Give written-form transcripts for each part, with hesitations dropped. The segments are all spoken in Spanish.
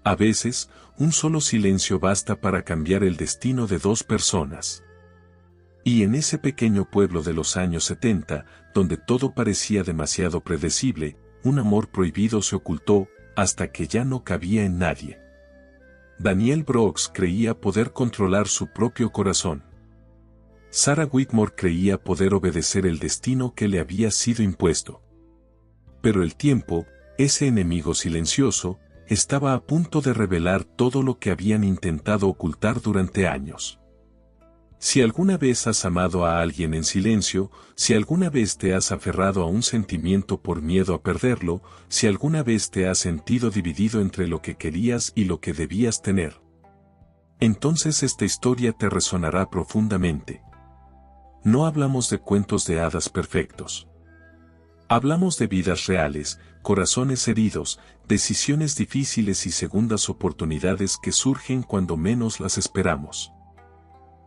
A veces, un solo silencio basta para cambiar el destino de dos personas. Y en ese pequeño pueblo de los años 70, donde todo parecía demasiado predecible, un amor prohibido se ocultó, hasta que ya no cabía en nadie. Daniel Brooks creía poder controlar su propio corazón. Sarah Whitmore creía poder obedecer el destino que le había sido impuesto. Pero el tiempo, ese enemigo silencioso, estaba a punto de revelar todo lo que habían intentado ocultar durante años. Si alguna vez has amado a alguien en silencio, si alguna vez te has aferrado a un sentimiento por miedo a perderlo, si alguna vez te has sentido dividido entre lo que querías y lo que debías tener, entonces esta historia te resonará profundamente. No hablamos de cuentos de hadas perfectos. Hablamos de vidas reales, corazones heridos, decisiones difíciles y segundas oportunidades que surgen cuando menos las esperamos.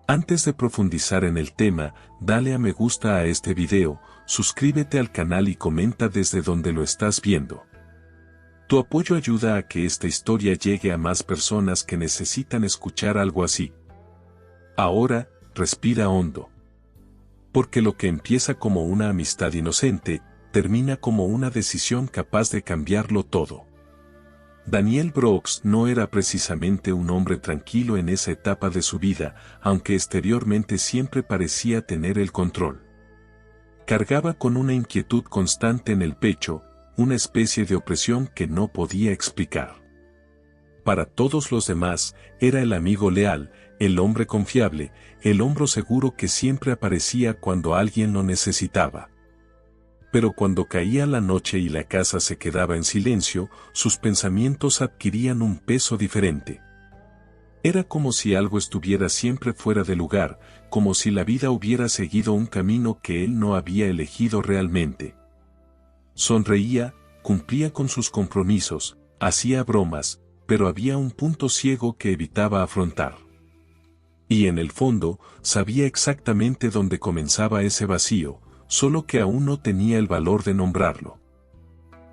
Antes de profundizar en el tema, dale a me gusta a este video, suscríbete al canal y comenta desde donde lo estás viendo. Tu apoyo ayuda a que esta historia llegue a más personas que necesitan escuchar algo así. Ahora, respira hondo. Porque lo que empieza como una amistad inocente, termina como una decisión capaz de cambiarlo todo. Daniel Brooks no era precisamente un hombre tranquilo en esa etapa de su vida, aunque exteriormente siempre parecía tener el control. Cargaba con una inquietud constante en el pecho, una especie de opresión que no podía explicar. Para todos los demás, era el amigo leal, el hombre confiable, el hombro seguro que siempre aparecía cuando alguien lo necesitaba. Pero cuando caía la noche y la casa se quedaba en silencio, sus pensamientos adquirían un peso diferente. Era como si algo estuviera siempre fuera de lugar, como si la vida hubiera seguido un camino que él no había elegido realmente. Sonreía, cumplía con sus compromisos, hacía bromas, pero había un punto ciego que evitaba afrontar. Y en el fondo, sabía exactamente dónde comenzaba ese vacío, solo que aún no tenía el valor de nombrarlo.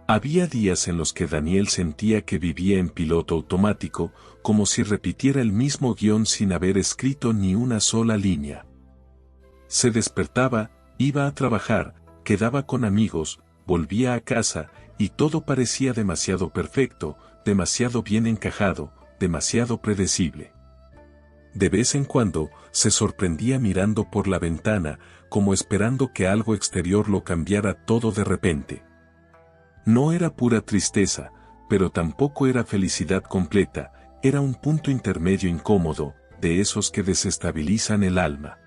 Había días en los que Daniel sentía que vivía en piloto automático, como si repitiera el mismo guión sin haber escrito ni una sola línea. Se despertaba, iba a trabajar, quedaba con amigos, volvía a casa, y todo parecía demasiado perfecto, demasiado bien encajado, demasiado predecible. De vez en cuando, se sorprendía mirando por la ventana, como esperando que algo exterior lo cambiara todo de repente. No era pura tristeza, pero tampoco era felicidad completa, era un punto intermedio incómodo, de esos que desestabilizan el alma.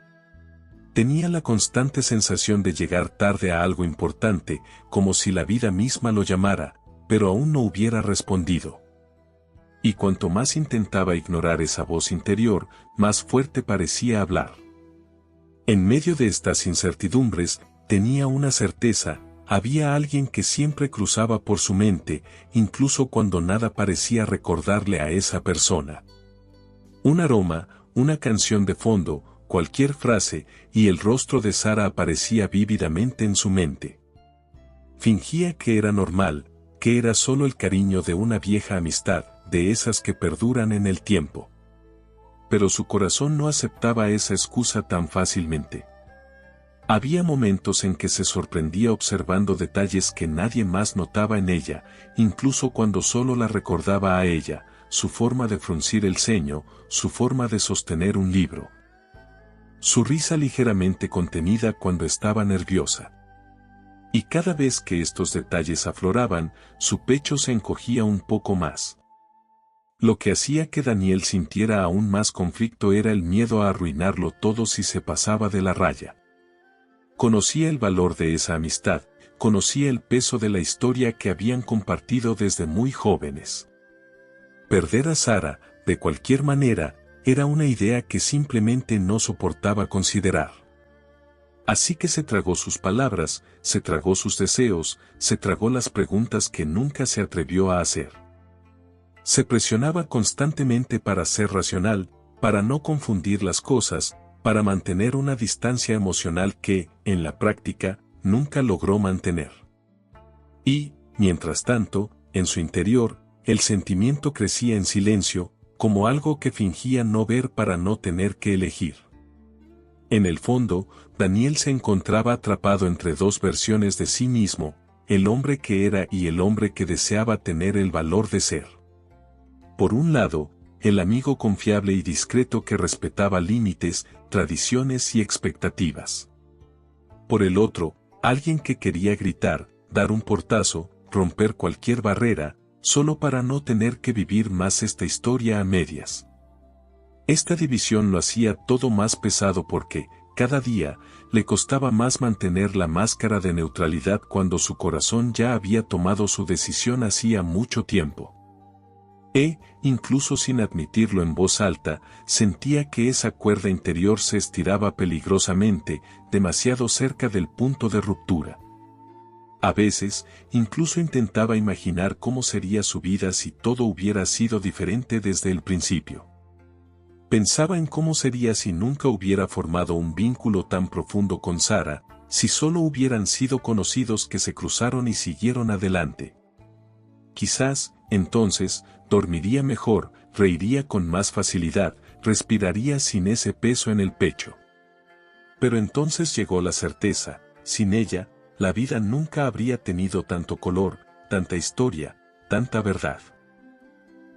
Tenía la constante sensación de llegar tarde a algo importante, como si la vida misma lo llamara, pero aún no hubiera respondido. Y cuanto más intentaba ignorar esa voz interior, más fuerte parecía hablar. En medio de estas incertidumbres, tenía una certeza, había alguien que siempre cruzaba por su mente, incluso cuando nada parecía recordarle a esa persona. Un aroma, una canción de fondo, cualquier frase, y el rostro de Sara aparecía vívidamente en su mente. Fingía que era normal, que era solo el cariño de una vieja amistad, de esas que perduran en el tiempo. Pero su corazón no aceptaba esa excusa tan fácilmente. Había momentos en que se sorprendía observando detalles que nadie más notaba en ella, incluso cuando solo la recordaba a ella, su forma de fruncir el ceño, su forma de sostener un libro. Su risa ligeramente contenida cuando estaba nerviosa. Y cada vez que estos detalles afloraban, su pecho se encogía un poco más. Lo que hacía que Daniel sintiera aún más conflicto era el miedo a arruinarlo todo si se pasaba de la raya. Conocía el valor de esa amistad, conocía el peso de la historia que habían compartido desde muy jóvenes. Perder a Sara, de cualquier manera, era una idea que simplemente no soportaba considerar. Así que se tragó sus palabras, se tragó sus deseos, se tragó las preguntas que nunca se atrevió a hacer. Se presionaba constantemente para ser racional, para no confundir las cosas, para mantener una distancia emocional que, en la práctica, nunca logró mantener. Y, mientras tanto, en su interior, el sentimiento crecía en silencio, como algo que fingía no ver para no tener que elegir. En el fondo, Daniel se encontraba atrapado entre dos versiones de sí mismo, el hombre que era y el hombre que deseaba tener el valor de ser. Por un lado, el amigo confiable y discreto que respetaba límites, tradiciones y expectativas. Por el otro, alguien que quería gritar, dar un portazo, romper cualquier barrera, solo para no tener que vivir más esta historia a medias. Esta división lo hacía todo más pesado porque, cada día, le costaba más mantener la máscara de neutralidad cuando su corazón ya había tomado su decisión hacía mucho tiempo. Incluso sin admitirlo en voz alta, sentía que esa cuerda interior se estiraba peligrosamente, demasiado cerca del punto de ruptura. A veces, incluso intentaba imaginar cómo sería su vida si todo hubiera sido diferente desde el principio. Pensaba en cómo sería si nunca hubiera formado un vínculo tan profundo con Sara, si solo hubieran sido conocidos que se cruzaron y siguieron adelante. Quizás, entonces, dormiría mejor, reiría con más facilidad, respiraría sin ese peso en el pecho. Pero entonces llegó la certeza, sin ella, la vida nunca habría tenido tanto color, tanta historia, tanta verdad.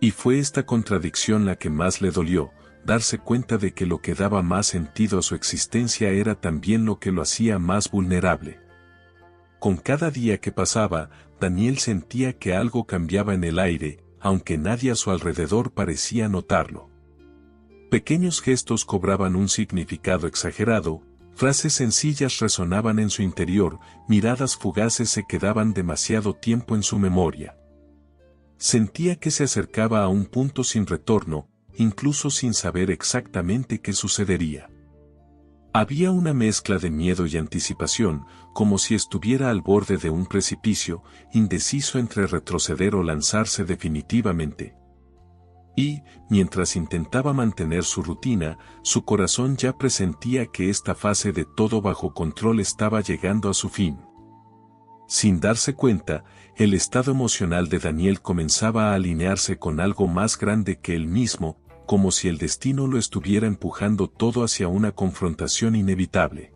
Y fue esta contradicción la que más le dolió, darse cuenta de que lo que daba más sentido a su existencia era también lo que lo hacía más vulnerable. Con cada día que pasaba, Daniel sentía que algo cambiaba en el aire, aunque nadie a su alrededor parecía notarlo. Pequeños gestos cobraban un significado exagerado, frases sencillas resonaban en su interior, miradas fugaces se quedaban demasiado tiempo en su memoria. Sentía que se acercaba a un punto sin retorno, incluso sin saber exactamente qué sucedería. Había una mezcla de miedo y anticipación, como si estuviera al borde de un precipicio, indeciso entre retroceder o lanzarse definitivamente. Y, mientras intentaba mantener su rutina, su corazón ya presentía que esta fase de todo bajo control estaba llegando a su fin. Sin darse cuenta, el estado emocional de Daniel comenzaba a alinearse con algo más grande que él mismo, como si el destino lo estuviera empujando todo hacia una confrontación inevitable.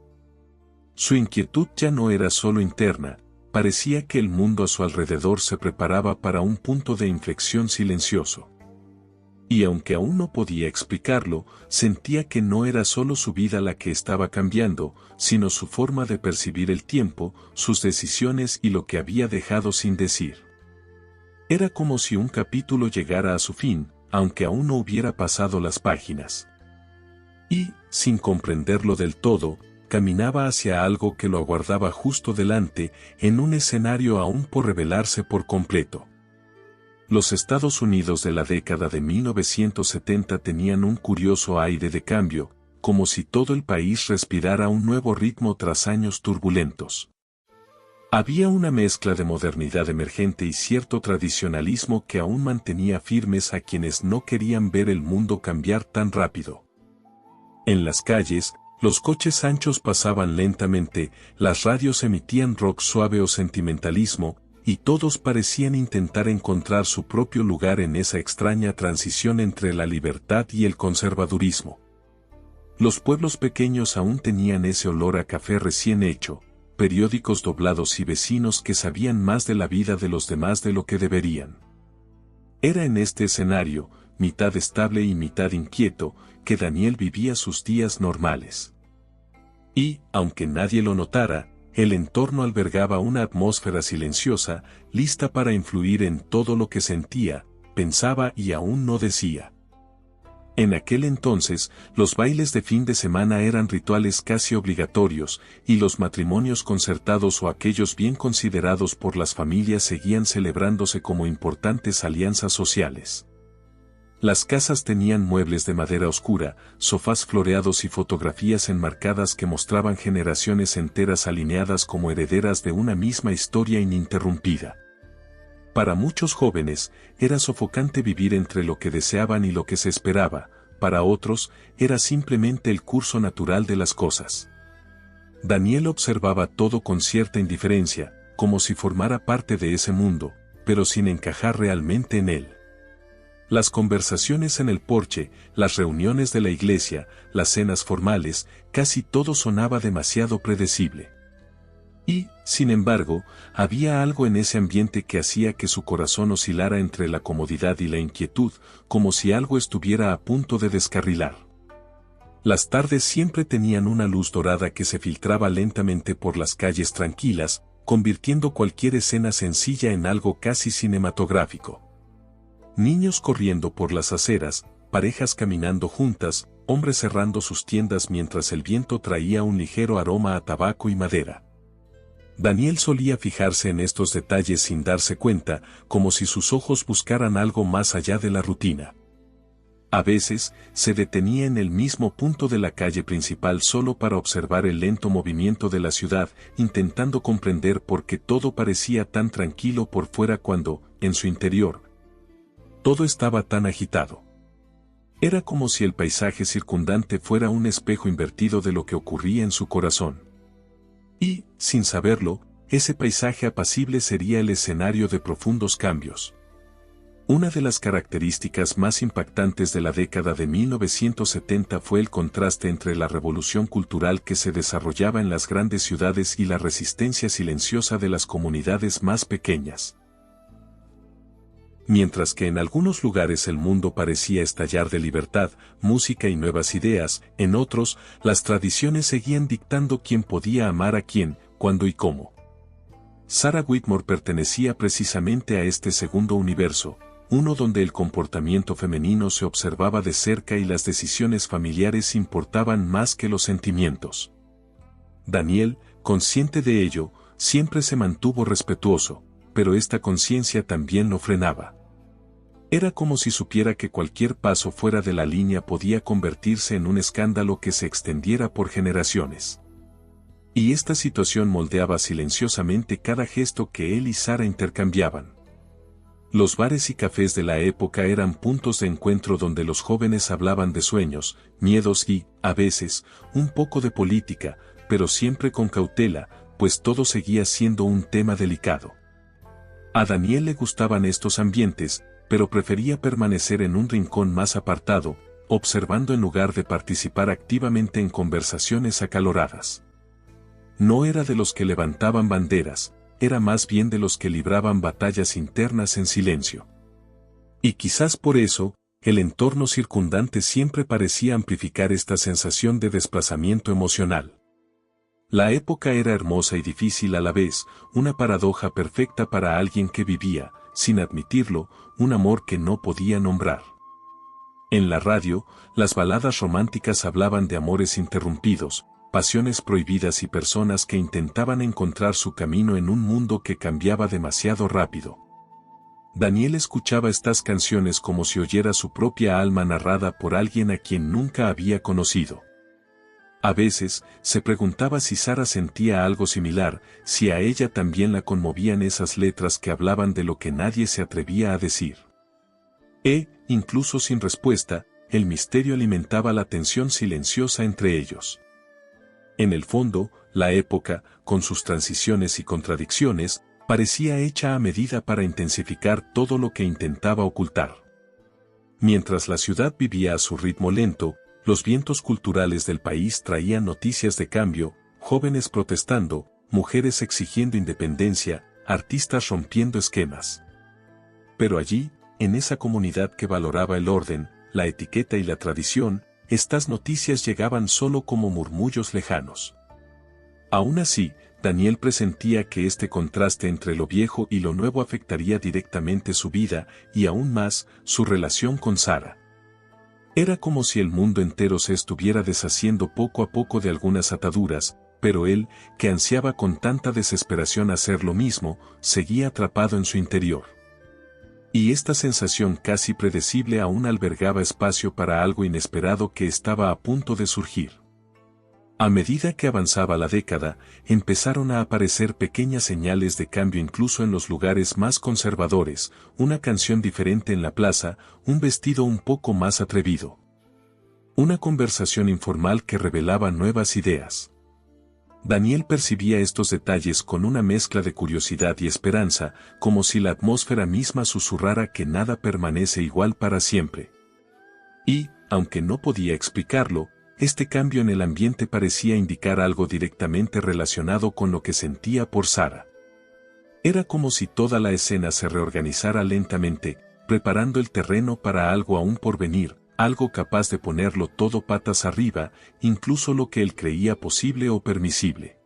Su inquietud ya no era solo interna, parecía que el mundo a su alrededor se preparaba para un punto de inflexión silencioso. Y aunque aún no podía explicarlo, sentía que no era solo su vida la que estaba cambiando, sino su forma de percibir el tiempo, sus decisiones y lo que había dejado sin decir. Era como si un capítulo llegara a su fin, aunque aún no hubiera pasado las páginas. Y, sin comprenderlo del todo, caminaba hacia algo que lo aguardaba justo delante, en un escenario aún por revelarse por completo. Los Estados Unidos de la década de 1970 tenían un curioso aire de cambio, como si todo el país respirara un nuevo ritmo tras años turbulentos. Había una mezcla de modernidad emergente y cierto tradicionalismo que aún mantenía firmes a quienes no querían ver el mundo cambiar tan rápido. En las calles, los coches anchos pasaban lentamente, las radios emitían rock suave o sentimentalismo, y todos parecían intentar encontrar su propio lugar en esa extraña transición entre la libertad y el conservadurismo. Los pueblos pequeños aún tenían ese olor a café recién hecho, periódicos doblados y vecinos que sabían más de la vida de los demás de lo que deberían. Era en este escenario, mitad estable y mitad inquieto, que Daniel vivía sus días normales. Y, aunque nadie lo notara, el entorno albergaba una atmósfera silenciosa, lista para influir en todo lo que sentía, pensaba y aún no decía. En aquel entonces, los bailes de fin de semana eran rituales casi obligatorios, y los matrimonios concertados o aquellos bien considerados por las familias seguían celebrándose como importantes alianzas sociales. Las casas tenían muebles de madera oscura, sofás floreados y fotografías enmarcadas que mostraban generaciones enteras alineadas como herederas de una misma historia ininterrumpida. Para muchos jóvenes, era sofocante vivir entre lo que deseaban y lo que se esperaba, para otros, era simplemente el curso natural de las cosas. Daniel observaba todo con cierta indiferencia, como si formara parte de ese mundo, pero sin encajar realmente en él. Las conversaciones en el porche, las reuniones de la iglesia, las cenas formales, casi todo sonaba demasiado predecible. Y, sin embargo, había algo en ese ambiente que hacía que su corazón oscilara entre la comodidad y la inquietud, como si algo estuviera a punto de descarrilar. Las tardes siempre tenían una luz dorada que se filtraba lentamente por las calles tranquilas, convirtiendo cualquier escena sencilla en algo casi cinematográfico. Niños corriendo por las aceras, parejas caminando juntas, hombres cerrando sus tiendas mientras el viento traía un ligero aroma a tabaco y madera. Daniel solía fijarse en estos detalles sin darse cuenta, como si sus ojos buscaran algo más allá de la rutina. A veces, se detenía en el mismo punto de la calle principal solo para observar el lento movimiento de la ciudad, intentando comprender por qué todo parecía tan tranquilo por fuera cuando, en su interior, todo estaba tan agitado. Era como si el paisaje circundante fuera un espejo invertido de lo que ocurría en su corazón. Y, sin saberlo, ese paisaje apacible sería el escenario de profundos cambios. Una de las características más impactantes de la década de 1970 fue el contraste entre la revolución cultural que se desarrollaba en las grandes ciudades y la resistencia silenciosa de las comunidades más pequeñas. Mientras que en algunos lugares el mundo parecía estallar de libertad, música y nuevas ideas, en otros, las tradiciones seguían dictando quién podía amar a quién, cuándo y cómo. Sarah Whitmore pertenecía precisamente a este segundo universo, uno donde el comportamiento femenino se observaba de cerca y las decisiones familiares importaban más que los sentimientos. Daniel, consciente de ello, siempre se mantuvo respetuoso, pero esta conciencia también lo frenaba. Era como si supiera que cualquier paso fuera de la línea podía convertirse en un escándalo que se extendiera por generaciones. Y esta situación moldeaba silenciosamente cada gesto que él y Sara intercambiaban. Los bares y cafés de la época eran puntos de encuentro donde los jóvenes hablaban de sueños, miedos y, a veces, un poco de política, pero siempre con cautela, pues todo seguía siendo un tema delicado. A Daniel le gustaban estos ambientes, pero prefería permanecer en un rincón más apartado, observando en lugar de participar activamente en conversaciones acaloradas. No era de los que levantaban banderas, era más bien de los que libraban batallas internas en silencio. Y quizás por eso, el entorno circundante siempre parecía amplificar esta sensación de desplazamiento emocional. La época era hermosa y difícil a la vez, una paradoja perfecta para alguien que vivía, sin admitirlo, un amor que no podía nombrar. En la radio, las baladas románticas hablaban de amores interrumpidos, pasiones prohibidas y personas que intentaban encontrar su camino en un mundo que cambiaba demasiado rápido. Daniel escuchaba estas canciones como si oyera su propia alma narrada por alguien a quien nunca había conocido. A veces, se preguntaba si Sara sentía algo similar, si a ella también la conmovían esas letras que hablaban de lo que nadie se atrevía a decir. Incluso sin respuesta, el misterio alimentaba la tensión silenciosa entre ellos. En el fondo, la época, con sus transiciones y contradicciones, parecía hecha a medida para intensificar todo lo que intentaba ocultar. Mientras la ciudad vivía a su ritmo lento, los vientos culturales del país traían noticias de cambio, jóvenes protestando, mujeres exigiendo independencia, artistas rompiendo esquemas. Pero allí, en esa comunidad que valoraba el orden, la etiqueta y la tradición, estas noticias llegaban solo como murmullos lejanos. Aún así, Daniel presentía que este contraste entre lo viejo y lo nuevo afectaría directamente su vida y aún más, su relación con Sara. Era como si el mundo entero se estuviera deshaciendo poco a poco de algunas ataduras, pero él, que ansiaba con tanta desesperación hacer lo mismo, seguía atrapado en su interior. Y esta sensación casi predecible aún albergaba espacio para algo inesperado que estaba a punto de surgir. A medida que avanzaba la década, empezaron a aparecer pequeñas señales de cambio incluso en los lugares más conservadores, una canción diferente en la plaza, un vestido un poco más atrevido. Una conversación informal que revelaba nuevas ideas. Daniel percibía estos detalles con una mezcla de curiosidad y esperanza, como si la atmósfera misma susurrara que nada permanece igual para siempre. Y, aunque no podía explicarlo, este cambio en el ambiente parecía indicar algo directamente relacionado con lo que sentía por Sara. Era como si toda la escena se reorganizara lentamente, preparando el terreno para algo aún por venir, algo capaz de ponerlo todo patas arriba, incluso lo que él creía posible o permisible.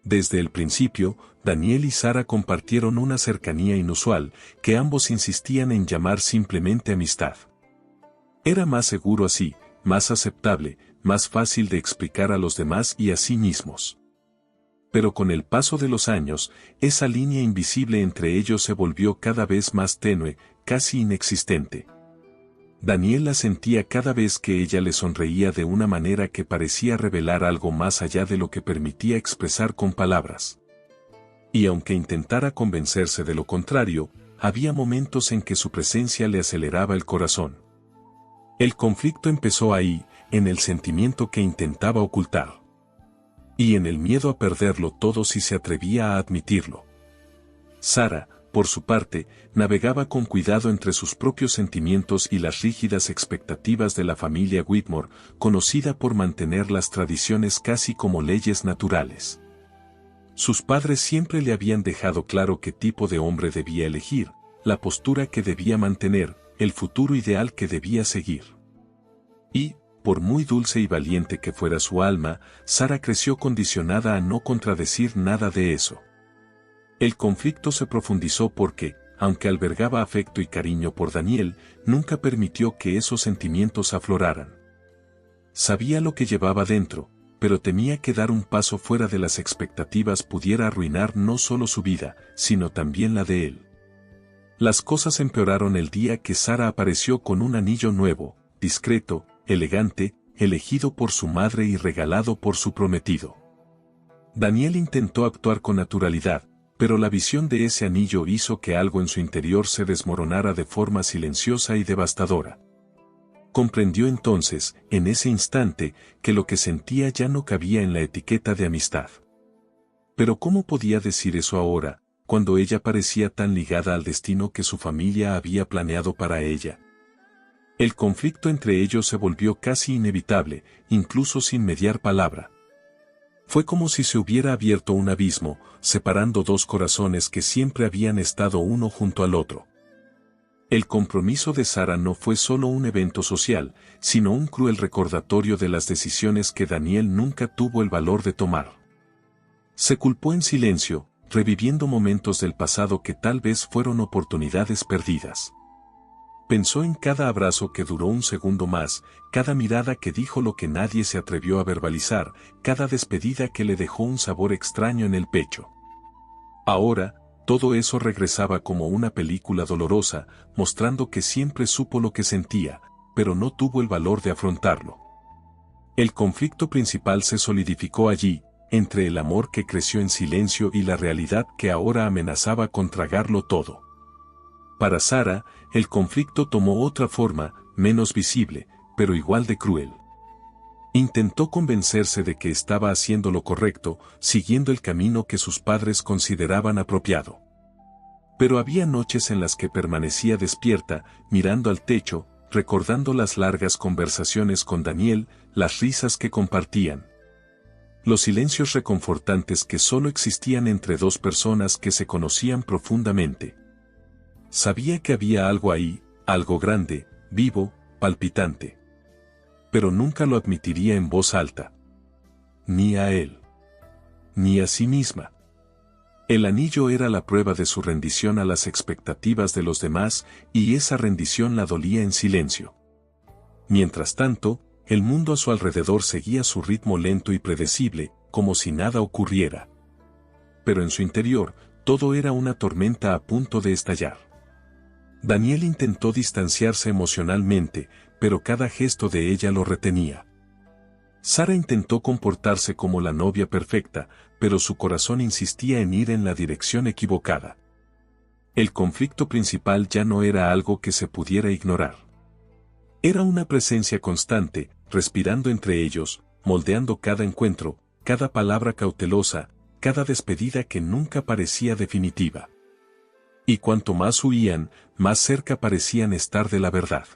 Desde el principio, Daniel y Sara compartieron una cercanía inusual, que ambos insistían en llamar simplemente amistad. Era más seguro así, más aceptable, más fácil de explicar a los demás y a sí mismos. Pero con el paso de los años, esa línea invisible entre ellos se volvió cada vez más tenue, casi inexistente. Daniel la sentía cada vez que ella le sonreía de una manera que parecía revelar algo más allá de lo que permitía expresar con palabras. Y aunque intentara convencerse de lo contrario, había momentos en que su presencia le aceleraba el corazón. El conflicto empezó ahí, en el sentimiento que intentaba ocultar. Y en el miedo a perderlo todo si se atrevía a admitirlo. Sara, por su parte, navegaba con cuidado entre sus propios sentimientos y las rígidas expectativas de la familia Whitmore, conocida por mantener las tradiciones casi como leyes naturales. Sus padres siempre le habían dejado claro qué tipo de hombre debía elegir, la postura que debía mantener, el futuro ideal que debía seguir. Y, por muy dulce y valiente que fuera su alma, Sara creció condicionada a no contradecir nada de eso. El conflicto se profundizó porque, aunque albergaba afecto y cariño por Daniel, nunca permitió que esos sentimientos afloraran. Sabía lo que llevaba dentro, pero temía que dar un paso fuera de las expectativas pudiera arruinar no solo su vida, sino también la de él. Las cosas empeoraron el día que Sara apareció con un anillo nuevo, discreto, elegante, elegido por su madre y regalado por su prometido. Daniel intentó actuar con naturalidad, pero la visión de ese anillo hizo que algo en su interior se desmoronara de forma silenciosa y devastadora. Comprendió entonces, en ese instante, que lo que sentía ya no cabía en la etiqueta de amistad. Pero ¿cómo podía decir eso ahora, cuando ella parecía tan ligada al destino que su familia había planeado para ella? El conflicto entre ellos se volvió casi inevitable, incluso sin mediar palabra. Fue como si se hubiera abierto un abismo, separando dos corazones que siempre habían estado uno junto al otro. El compromiso de Sara no fue solo un evento social, sino un cruel recordatorio de las decisiones que Daniel nunca tuvo el valor de tomar. Se culpó en silencio, reviviendo momentos del pasado que tal vez fueron oportunidades perdidas. Pensó en cada abrazo que duró un segundo más, cada mirada que dijo lo que nadie se atrevió a verbalizar, cada despedida que le dejó un sabor extraño en el pecho. Ahora, todo eso regresaba como una película dolorosa, mostrando que siempre supo lo que sentía, pero no tuvo el valor de afrontarlo. El conflicto principal se solidificó allí, entre el amor que creció en silencio y la realidad que ahora amenazaba con tragarlo todo. Para Sara, el conflicto tomó otra forma, menos visible, pero igual de cruel. Intentó convencerse de que estaba haciendo lo correcto, siguiendo el camino que sus padres consideraban apropiado. Pero había noches en las que permanecía despierta, mirando al techo, recordando las largas conversaciones con Daniel, las risas que compartían. Los silencios reconfortantes que solo existían entre dos personas que se conocían profundamente. Sabía que había algo ahí, algo grande, vivo, palpitante. Pero nunca lo admitiría en voz alta. Ni a él. Ni a sí misma. El anillo era la prueba de su rendición a las expectativas de los demás, y esa rendición la dolía en silencio. Mientras tanto, el mundo a su alrededor seguía su ritmo lento y predecible, como si nada ocurriera. Pero en su interior, todo era una tormenta a punto de estallar. Daniel intentó distanciarse emocionalmente, pero cada gesto de ella lo retenía. Sara intentó comportarse como la novia perfecta, pero su corazón insistía en ir en la dirección equivocada. El conflicto principal ya no era algo que se pudiera ignorar. Era una presencia constante, respirando entre ellos, moldeando cada encuentro, cada palabra cautelosa, cada despedida que nunca parecía definitiva. Y cuanto más huían, más cerca parecían estar de la verdad.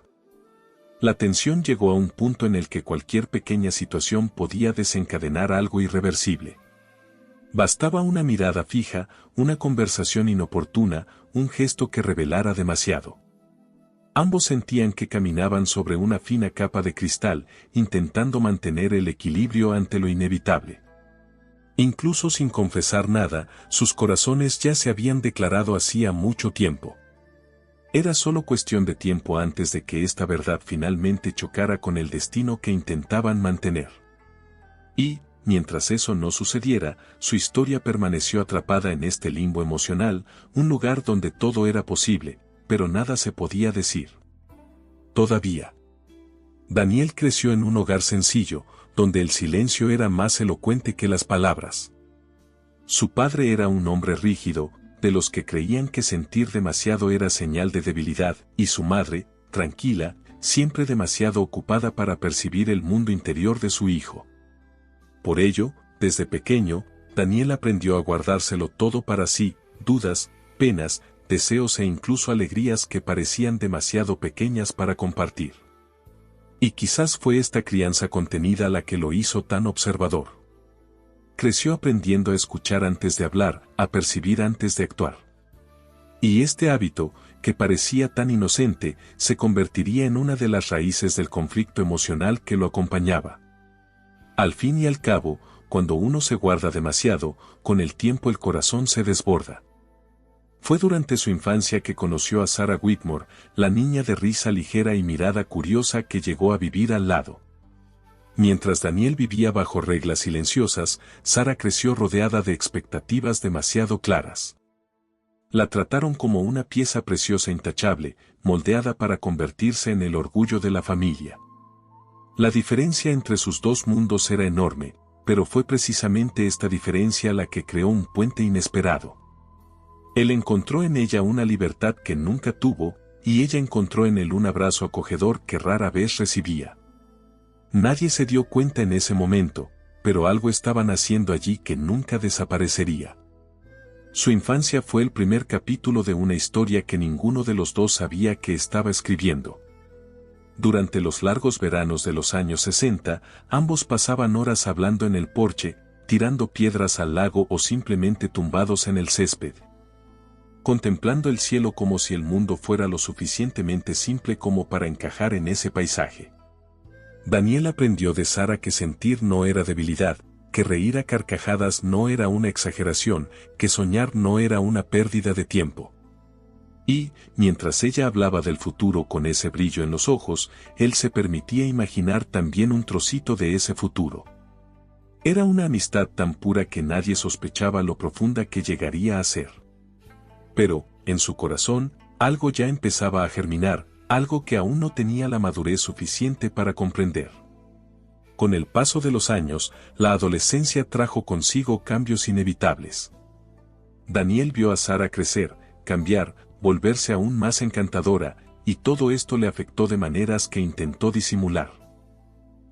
La tensión llegó a un punto en el que cualquier pequeña situación podía desencadenar algo irreversible. Bastaba una mirada fija, una conversación inoportuna, un gesto que revelara demasiado. Ambos sentían que caminaban sobre una fina capa de cristal, intentando mantener el equilibrio ante lo inevitable. Incluso sin confesar nada, sus corazones ya se habían declarado hacía mucho tiempo. Era solo cuestión de tiempo antes de que esta verdad finalmente chocara con el destino que intentaban mantener. Y, mientras eso no sucediera, su historia permaneció atrapada en este limbo emocional, un lugar donde todo era posible, pero nada se podía decir. Todavía. Daniel creció en un hogar sencillo, donde el silencio era más elocuente que las palabras. Su padre era un hombre rígido, de los que creían que sentir demasiado era señal de debilidad, y su madre, tranquila, siempre demasiado ocupada para percibir el mundo interior de su hijo. Por ello, desde pequeño, Daniel aprendió a guardárselo todo para sí, dudas, penas, deseos e incluso alegrías que parecían demasiado pequeñas para compartir. Y quizás fue esta crianza contenida la que lo hizo tan observador. Creció aprendiendo a escuchar antes de hablar, a percibir antes de actuar. Y este hábito, que parecía tan inocente, se convertiría en una de las raíces del conflicto emocional que lo acompañaba. Al fin y al cabo, cuando uno se guarda demasiado, con el tiempo el corazón se desborda. Fue durante su infancia que conoció a Sarah Whitmore, la niña de risa ligera y mirada curiosa que llegó a vivir al lado. Mientras Daniel vivía bajo reglas silenciosas, Sarah creció rodeada de expectativas demasiado claras. La trataron como una pieza preciosa intachable, moldeada para convertirse en el orgullo de la familia. La diferencia entre sus dos mundos era enorme, pero fue precisamente esta diferencia la que creó un puente inesperado. Él encontró en ella una libertad que nunca tuvo, y ella encontró en él un abrazo acogedor que rara vez recibía. Nadie se dio cuenta en ese momento, pero algo estaban haciendo allí que nunca desaparecería. Su infancia fue el primer capítulo de una historia que ninguno de los dos sabía que estaba escribiendo. Durante los largos veranos de los años 60, ambos pasaban horas hablando en el porche, tirando piedras al lago o simplemente tumbados en el césped, contemplando el cielo como si el mundo fuera lo suficientemente simple como para encajar en ese paisaje. Daniel aprendió de Sarah que sentir no era debilidad, que reír a carcajadas no era una exageración, que soñar no era una pérdida de tiempo. Y, mientras ella hablaba del futuro con ese brillo en los ojos, él se permitía imaginar también un trocito de ese futuro. Era una amistad tan pura que nadie sospechaba lo profunda que llegaría a ser. Pero, en su corazón, algo ya empezaba a germinar, algo que aún no tenía la madurez suficiente para comprender. Con el paso de los años, la adolescencia trajo consigo cambios inevitables. Daniel vio a Sarah crecer, cambiar, volverse aún más encantadora, y todo esto le afectó de maneras que intentó disimular.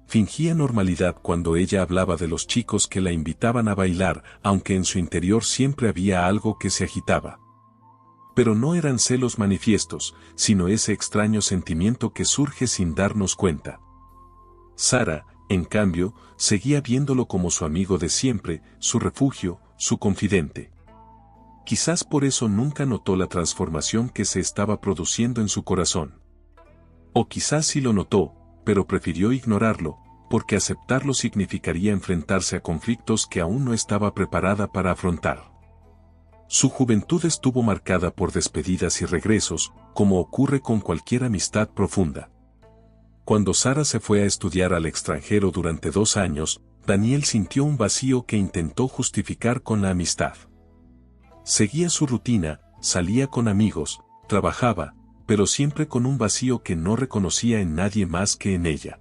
Fingía normalidad cuando ella hablaba de los chicos que la invitaban a bailar, aunque en su interior siempre había algo que se agitaba. Pero no eran celos manifiestos, sino ese extraño sentimiento que surge sin darnos cuenta. Sarah, en cambio, seguía viéndolo como su amigo de siempre, su refugio, su confidente. Quizás por eso nunca notó la transformación que se estaba produciendo en su corazón. O quizás sí lo notó, pero prefirió ignorarlo, porque aceptarlo significaría enfrentarse a conflictos que aún no estaba preparada para afrontar. Su juventud estuvo marcada por despedidas y regresos, como ocurre con cualquier amistad profunda. Cuando Sarah se fue a estudiar al extranjero durante 2 años, Daniel sintió un vacío que intentó justificar con la amistad. Seguía su rutina, salía con amigos, trabajaba, pero siempre con un vacío que no reconocía en nadie más que en ella.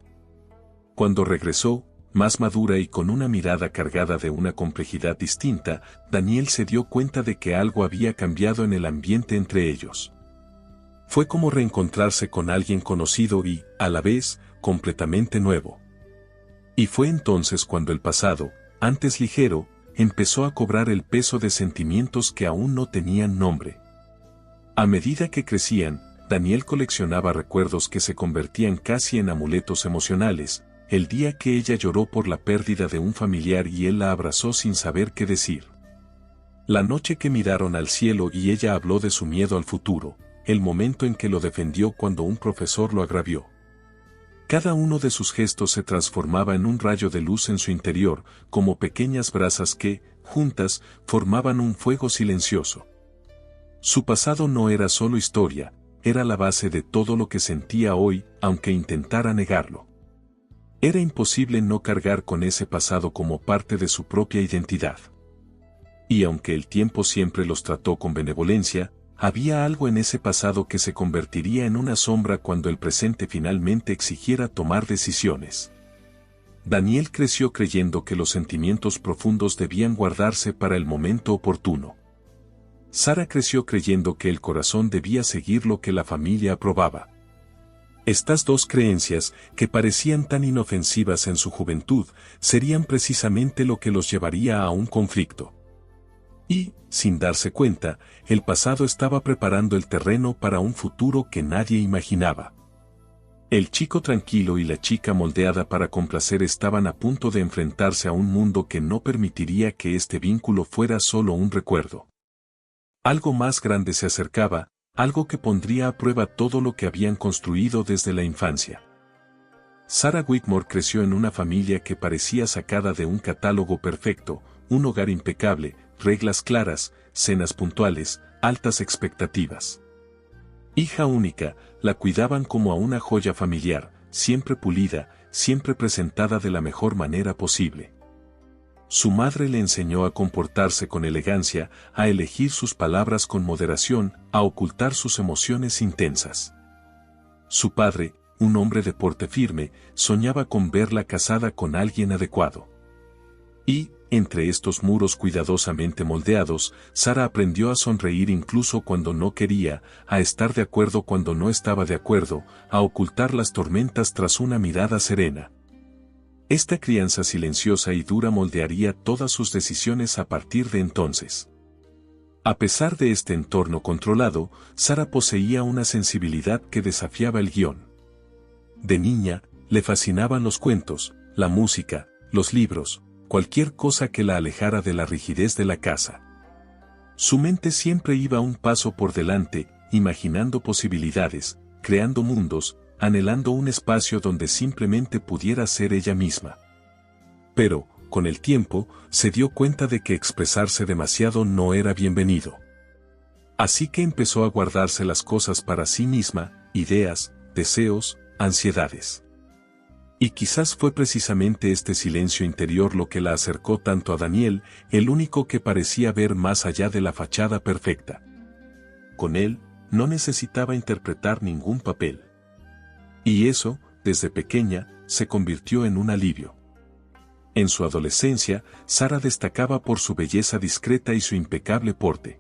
Cuando regresó, más madura y con una mirada cargada de una complejidad distinta, Daniel se dio cuenta de que algo había cambiado en el ambiente entre ellos. Fue como reencontrarse con alguien conocido y, a la vez, completamente nuevo. Y fue entonces cuando el pasado, antes ligero, empezó a cobrar el peso de sentimientos que aún no tenían nombre. A medida que crecían, Daniel coleccionaba recuerdos que se convertían casi en amuletos emocionales, el día que ella lloró por la pérdida de un familiar y él la abrazó sin saber qué decir. La noche que miraron al cielo y ella habló de su miedo al futuro, el momento en que lo defendió cuando un profesor lo agravió. Cada uno de sus gestos se transformaba en un rayo de luz en su interior, como pequeñas brasas que, juntas, formaban un fuego silencioso. Su pasado no era solo historia, era la base de todo lo que sentía hoy, aunque intentara negarlo. Era imposible no cargar con ese pasado como parte de su propia identidad. Y aunque el tiempo siempre los trató con benevolencia, había algo en ese pasado que se convertiría en una sombra cuando el presente finalmente exigiera tomar decisiones. Daniel creció creyendo que los sentimientos profundos debían guardarse para el momento oportuno. Sara creció creyendo que el corazón debía seguir lo que la familia aprobaba. Estas dos creencias, que parecían tan inofensivas en su juventud, serían precisamente lo que los llevaría a un conflicto. Y, sin darse cuenta, el pasado estaba preparando el terreno para un futuro que nadie imaginaba. El chico tranquilo y la chica moldeada para complacer estaban a punto de enfrentarse a un mundo que no permitiría que este vínculo fuera solo un recuerdo. Algo más grande se acercaba, algo que pondría a prueba todo lo que habían construido desde la infancia. Sarah Whitmore creció en una familia que parecía sacada de un catálogo perfecto, un hogar impecable, reglas claras, cenas puntuales, altas expectativas. Hija única, la cuidaban como a una joya familiar, siempre pulida, siempre presentada de la mejor manera posible. Su madre le enseñó a comportarse con elegancia, a elegir sus palabras con moderación, a ocultar sus emociones intensas. Su padre, un hombre de porte firme, soñaba con verla casada con alguien adecuado. Y, entre estos muros cuidadosamente moldeados, Sara aprendió a sonreír incluso cuando no quería, a estar de acuerdo cuando no estaba de acuerdo, a ocultar las tormentas tras una mirada serena. Esta crianza silenciosa y dura moldearía todas sus decisiones a partir de entonces. A pesar de este entorno controlado, Sara poseía una sensibilidad que desafiaba el guión. De niña, le fascinaban los cuentos, la música, los libros, cualquier cosa que la alejara de la rigidez de la casa. Su mente siempre iba un paso por delante, imaginando posibilidades, creando mundos, anhelando un espacio donde simplemente pudiera ser ella misma. Pero, con el tiempo, se dio cuenta de que expresarse demasiado no era bienvenido. Así que empezó a guardarse las cosas para sí misma, ideas, deseos, ansiedades. Y quizás fue precisamente este silencio interior lo que la acercó tanto a Daniel, el único que parecía ver más allá de la fachada perfecta. Con él, no necesitaba interpretar ningún papel. Y eso, desde pequeña, se convirtió en un alivio. En su adolescencia, Sara destacaba por su belleza discreta y su impecable porte.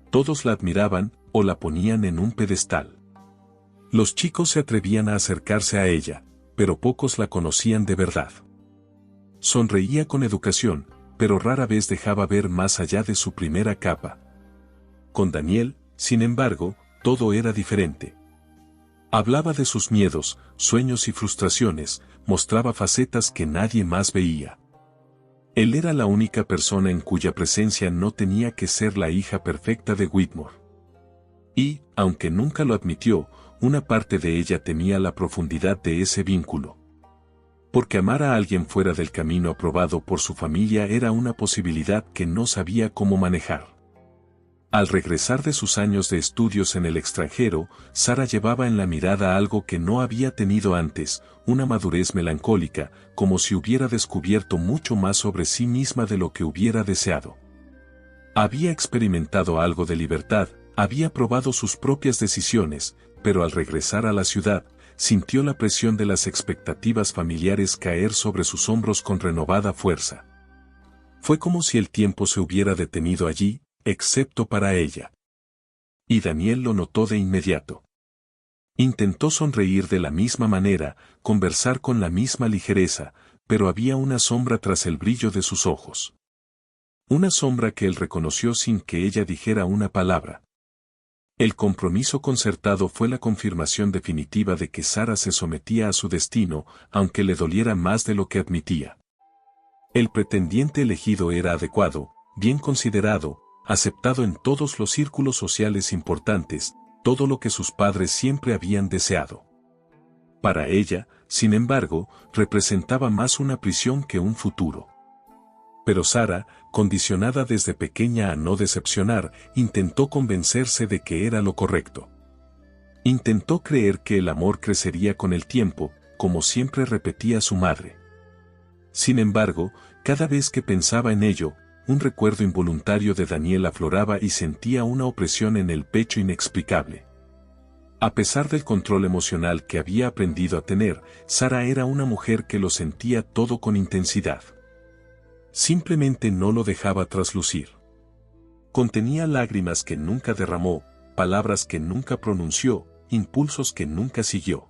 Todos la admiraban, o la ponían en un pedestal. Los chicos se atrevían a acercarse a ella, pero pocos la conocían de verdad. Sonreía con educación, pero rara vez dejaba ver más allá de su primera capa. Con Daniel, sin embargo, todo era diferente. Hablaba de sus miedos, sueños y frustraciones, mostraba facetas que nadie más veía. Él era la única persona en cuya presencia no tenía que ser la hija perfecta de Whitmore. Y, aunque nunca lo admitió, una parte de ella temía la profundidad de ese vínculo. Porque amar a alguien fuera del camino aprobado por su familia era una posibilidad que no sabía cómo manejar. Al regresar de sus años de estudios en el extranjero, Sara llevaba en la mirada algo que no había tenido antes, una madurez melancólica, como si hubiera descubierto mucho más sobre sí misma de lo que hubiera deseado. Había experimentado algo de libertad, había probado sus propias decisiones, pero al regresar a la ciudad, sintió la presión de las expectativas familiares caer sobre sus hombros con renovada fuerza. Fue como si el tiempo se hubiera detenido allí, excepto para ella. Y Daniel lo notó de inmediato. Intentó sonreír de la misma manera, conversar con la misma ligereza, pero había una sombra tras el brillo de sus ojos. Una sombra que él reconoció sin que ella dijera una palabra. El compromiso concertado fue la confirmación definitiva de que Sara se sometía a su destino, aunque le doliera más de lo que admitía. El pretendiente elegido era adecuado, bien considerado, aceptado en todos los círculos sociales importantes, todo lo que sus padres siempre habían deseado. Para ella, sin embargo, representaba más una prisión que un futuro. Pero Sara, condicionada desde pequeña a no decepcionar, intentó convencerse de que era lo correcto. Intentó creer que el amor crecería con el tiempo, como siempre repetía su madre. Sin embargo, cada vez que pensaba en ello, un recuerdo involuntario de Daniel afloraba y sentía una opresión en el pecho inexplicable. A pesar del control emocional que había aprendido a tener, Sara era una mujer que lo sentía todo con intensidad. Simplemente no lo dejaba traslucir. Contenía lágrimas que nunca derramó, palabras que nunca pronunció, impulsos que nunca siguió.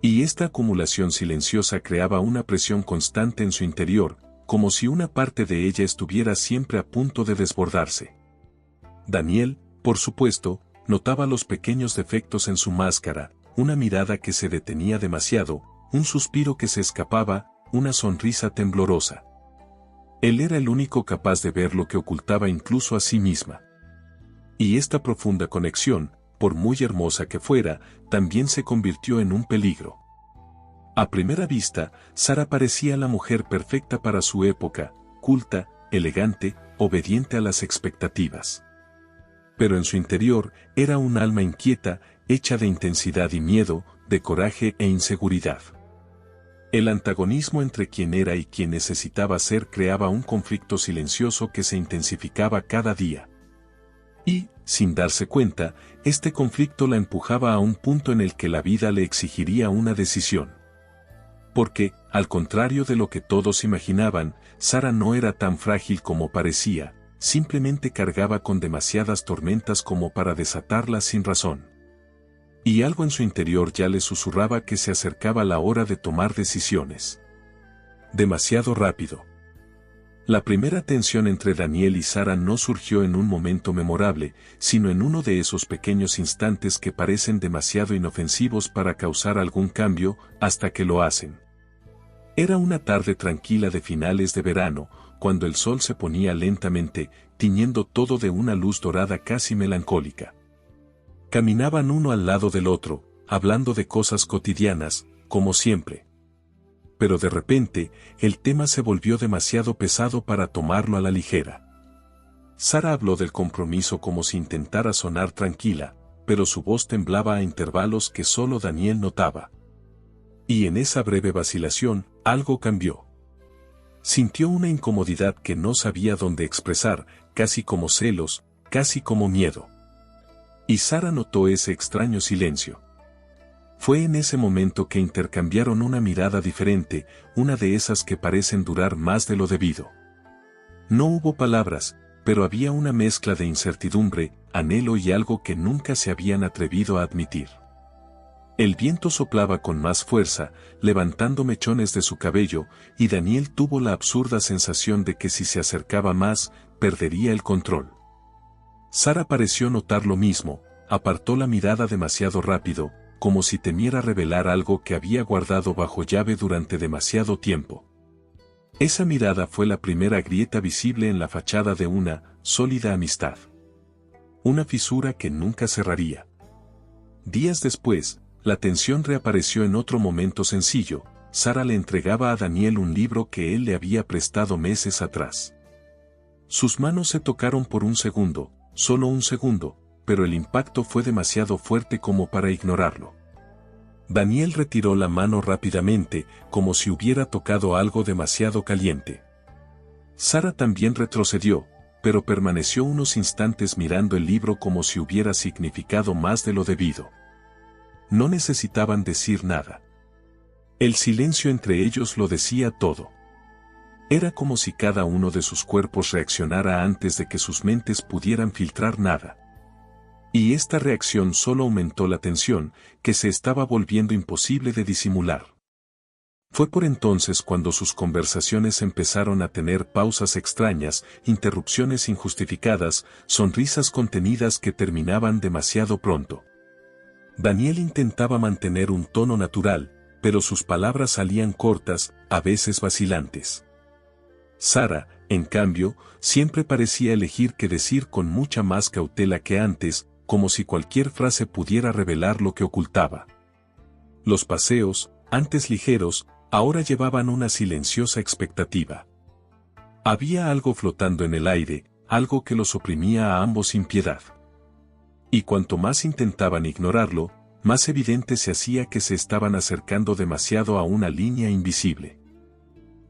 Y esta acumulación silenciosa creaba una presión constante en su interior, como si una parte de ella estuviera siempre a punto de desbordarse. Daniel, por supuesto, notaba los pequeños defectos en su máscara, una mirada que se detenía demasiado, un suspiro que se escapaba, una sonrisa temblorosa. Él era el único capaz de ver lo que ocultaba incluso a sí misma. Y esta profunda conexión, por muy hermosa que fuera, también se convirtió en un peligro. A primera vista, Sara parecía la mujer perfecta para su época, culta, elegante, obediente a las expectativas. Pero en su interior era un alma inquieta, hecha de intensidad y miedo, de coraje e inseguridad. El antagonismo entre quien era y quien necesitaba ser creaba un conflicto silencioso que se intensificaba cada día. Y, sin darse cuenta, este conflicto la empujaba a un punto en el que la vida le exigiría una decisión. Porque, al contrario de lo que todos imaginaban, Sara no era tan frágil como parecía, simplemente cargaba con demasiadas tormentas como para desatarlas sin razón. Y algo en su interior ya le susurraba que se acercaba la hora de tomar decisiones. Demasiado rápido. La primera tensión entre Daniel y Sara no surgió en un momento memorable, sino en uno de esos pequeños instantes que parecen demasiado inofensivos para causar algún cambio, hasta que lo hacen. Era una tarde tranquila de finales de verano, cuando el sol se ponía lentamente, tiñendo todo de una luz dorada casi melancólica. Caminaban uno al lado del otro, hablando de cosas cotidianas, como siempre. Pero de repente, el tema se volvió demasiado pesado para tomarlo a la ligera. Sara habló del compromiso como si intentara sonar tranquila, pero su voz temblaba a intervalos que solo Daniel notaba. Y en esa breve vacilación, algo cambió. Sintió una incomodidad que no sabía dónde expresar, casi como celos, casi como miedo. Y Sara notó ese extraño silencio. Fue en ese momento que intercambiaron una mirada diferente, una de esas que parecen durar más de lo debido. No hubo palabras, pero había una mezcla de incertidumbre, anhelo y algo que nunca se habían atrevido a admitir. El viento soplaba con más fuerza, levantando mechones de su cabello, y Daniel tuvo la absurda sensación de que si se acercaba más, perdería el control. Sara pareció notar lo mismo, apartó la mirada demasiado rápido, como si temiera revelar algo que había guardado bajo llave durante demasiado tiempo. Esa mirada fue la primera grieta visible en la fachada de una sólida amistad. Una fisura que nunca cerraría. Días después, la tensión reapareció en otro momento sencillo. Sara le entregaba a Daniel un libro que él le había prestado meses atrás. Sus manos se tocaron por un segundo, solo un segundo, pero el impacto fue demasiado fuerte como para ignorarlo. Daniel retiró la mano rápidamente, como si hubiera tocado algo demasiado caliente. Sara también retrocedió, pero permaneció unos instantes mirando el libro como si hubiera significado más de lo debido. No necesitaban decir nada. El silencio entre ellos lo decía todo. Era como si cada uno de sus cuerpos reaccionara antes de que sus mentes pudieran filtrar nada. Y esta reacción solo aumentó la tensión, que se estaba volviendo imposible de disimular. Fue por entonces cuando sus conversaciones empezaron a tener pausas extrañas, interrupciones injustificadas, sonrisas contenidas que terminaban demasiado pronto. Daniel intentaba mantener un tono natural, pero sus palabras salían cortas, a veces vacilantes. Sara, en cambio, siempre parecía elegir qué decir con mucha más cautela que antes, como si cualquier frase pudiera revelar lo que ocultaba. Los paseos, antes ligeros, ahora llevaban una silenciosa expectativa. Había algo flotando en el aire, algo que los oprimía a ambos sin piedad. Y cuanto más intentaban ignorarlo, más evidente se hacía que se estaban acercando demasiado a una línea invisible.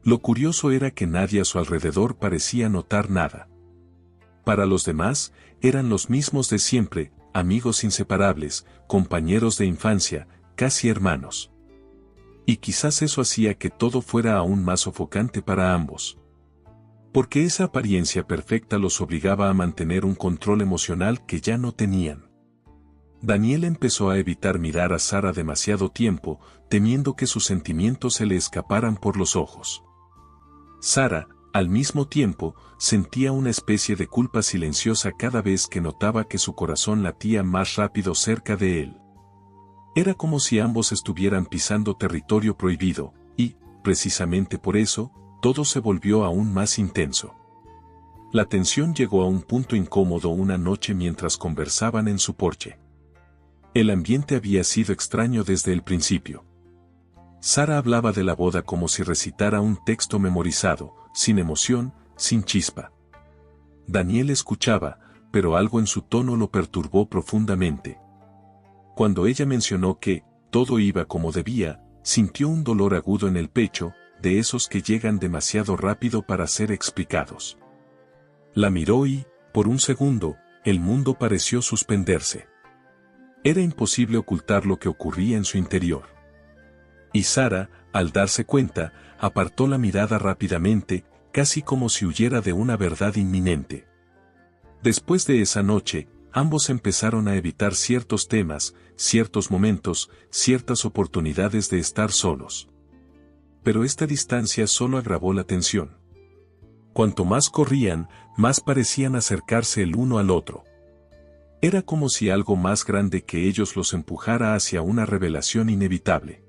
Lo curioso era que nadie a su alrededor parecía notar nada. Para los demás, eran los mismos de siempre, amigos inseparables, compañeros de infancia, casi hermanos. Y quizás eso hacía que todo fuera aún más sofocante para ambos. Porque esa apariencia perfecta los obligaba a mantener un control emocional que ya no tenían. Daniel empezó a evitar mirar a Sara demasiado tiempo, temiendo que sus sentimientos se le escaparan por los ojos. Sara, al mismo tiempo, sentía una especie de culpa silenciosa cada vez que notaba que su corazón latía más rápido cerca de él. Era como si ambos estuvieran pisando territorio prohibido, y, precisamente por eso, todo se volvió aún más intenso. La tensión llegó a un punto incómodo una noche mientras conversaban en su porche. El ambiente había sido extraño desde el principio. Sara hablaba de la boda como si recitara un texto memorizado, sin emoción, sin chispa. Daniel escuchaba, pero algo en su tono lo perturbó profundamente. Cuando ella mencionó que todo iba como debía, sintió un dolor agudo en el pecho, de esos que llegan demasiado rápido para ser explicados. La miró y, por un segundo, el mundo pareció suspenderse. Era imposible ocultar lo que ocurría en su interior. Y Sara, al darse cuenta, apartó la mirada rápidamente, casi como si huyera de una verdad inminente. Después de esa noche, ambos empezaron a evitar ciertos temas, ciertos momentos, ciertas oportunidades de estar solos. Pero esta distancia solo agravó la tensión. Cuanto más corrían, más parecían acercarse el uno al otro. Era como si algo más grande que ellos los empujara hacia una revelación inevitable.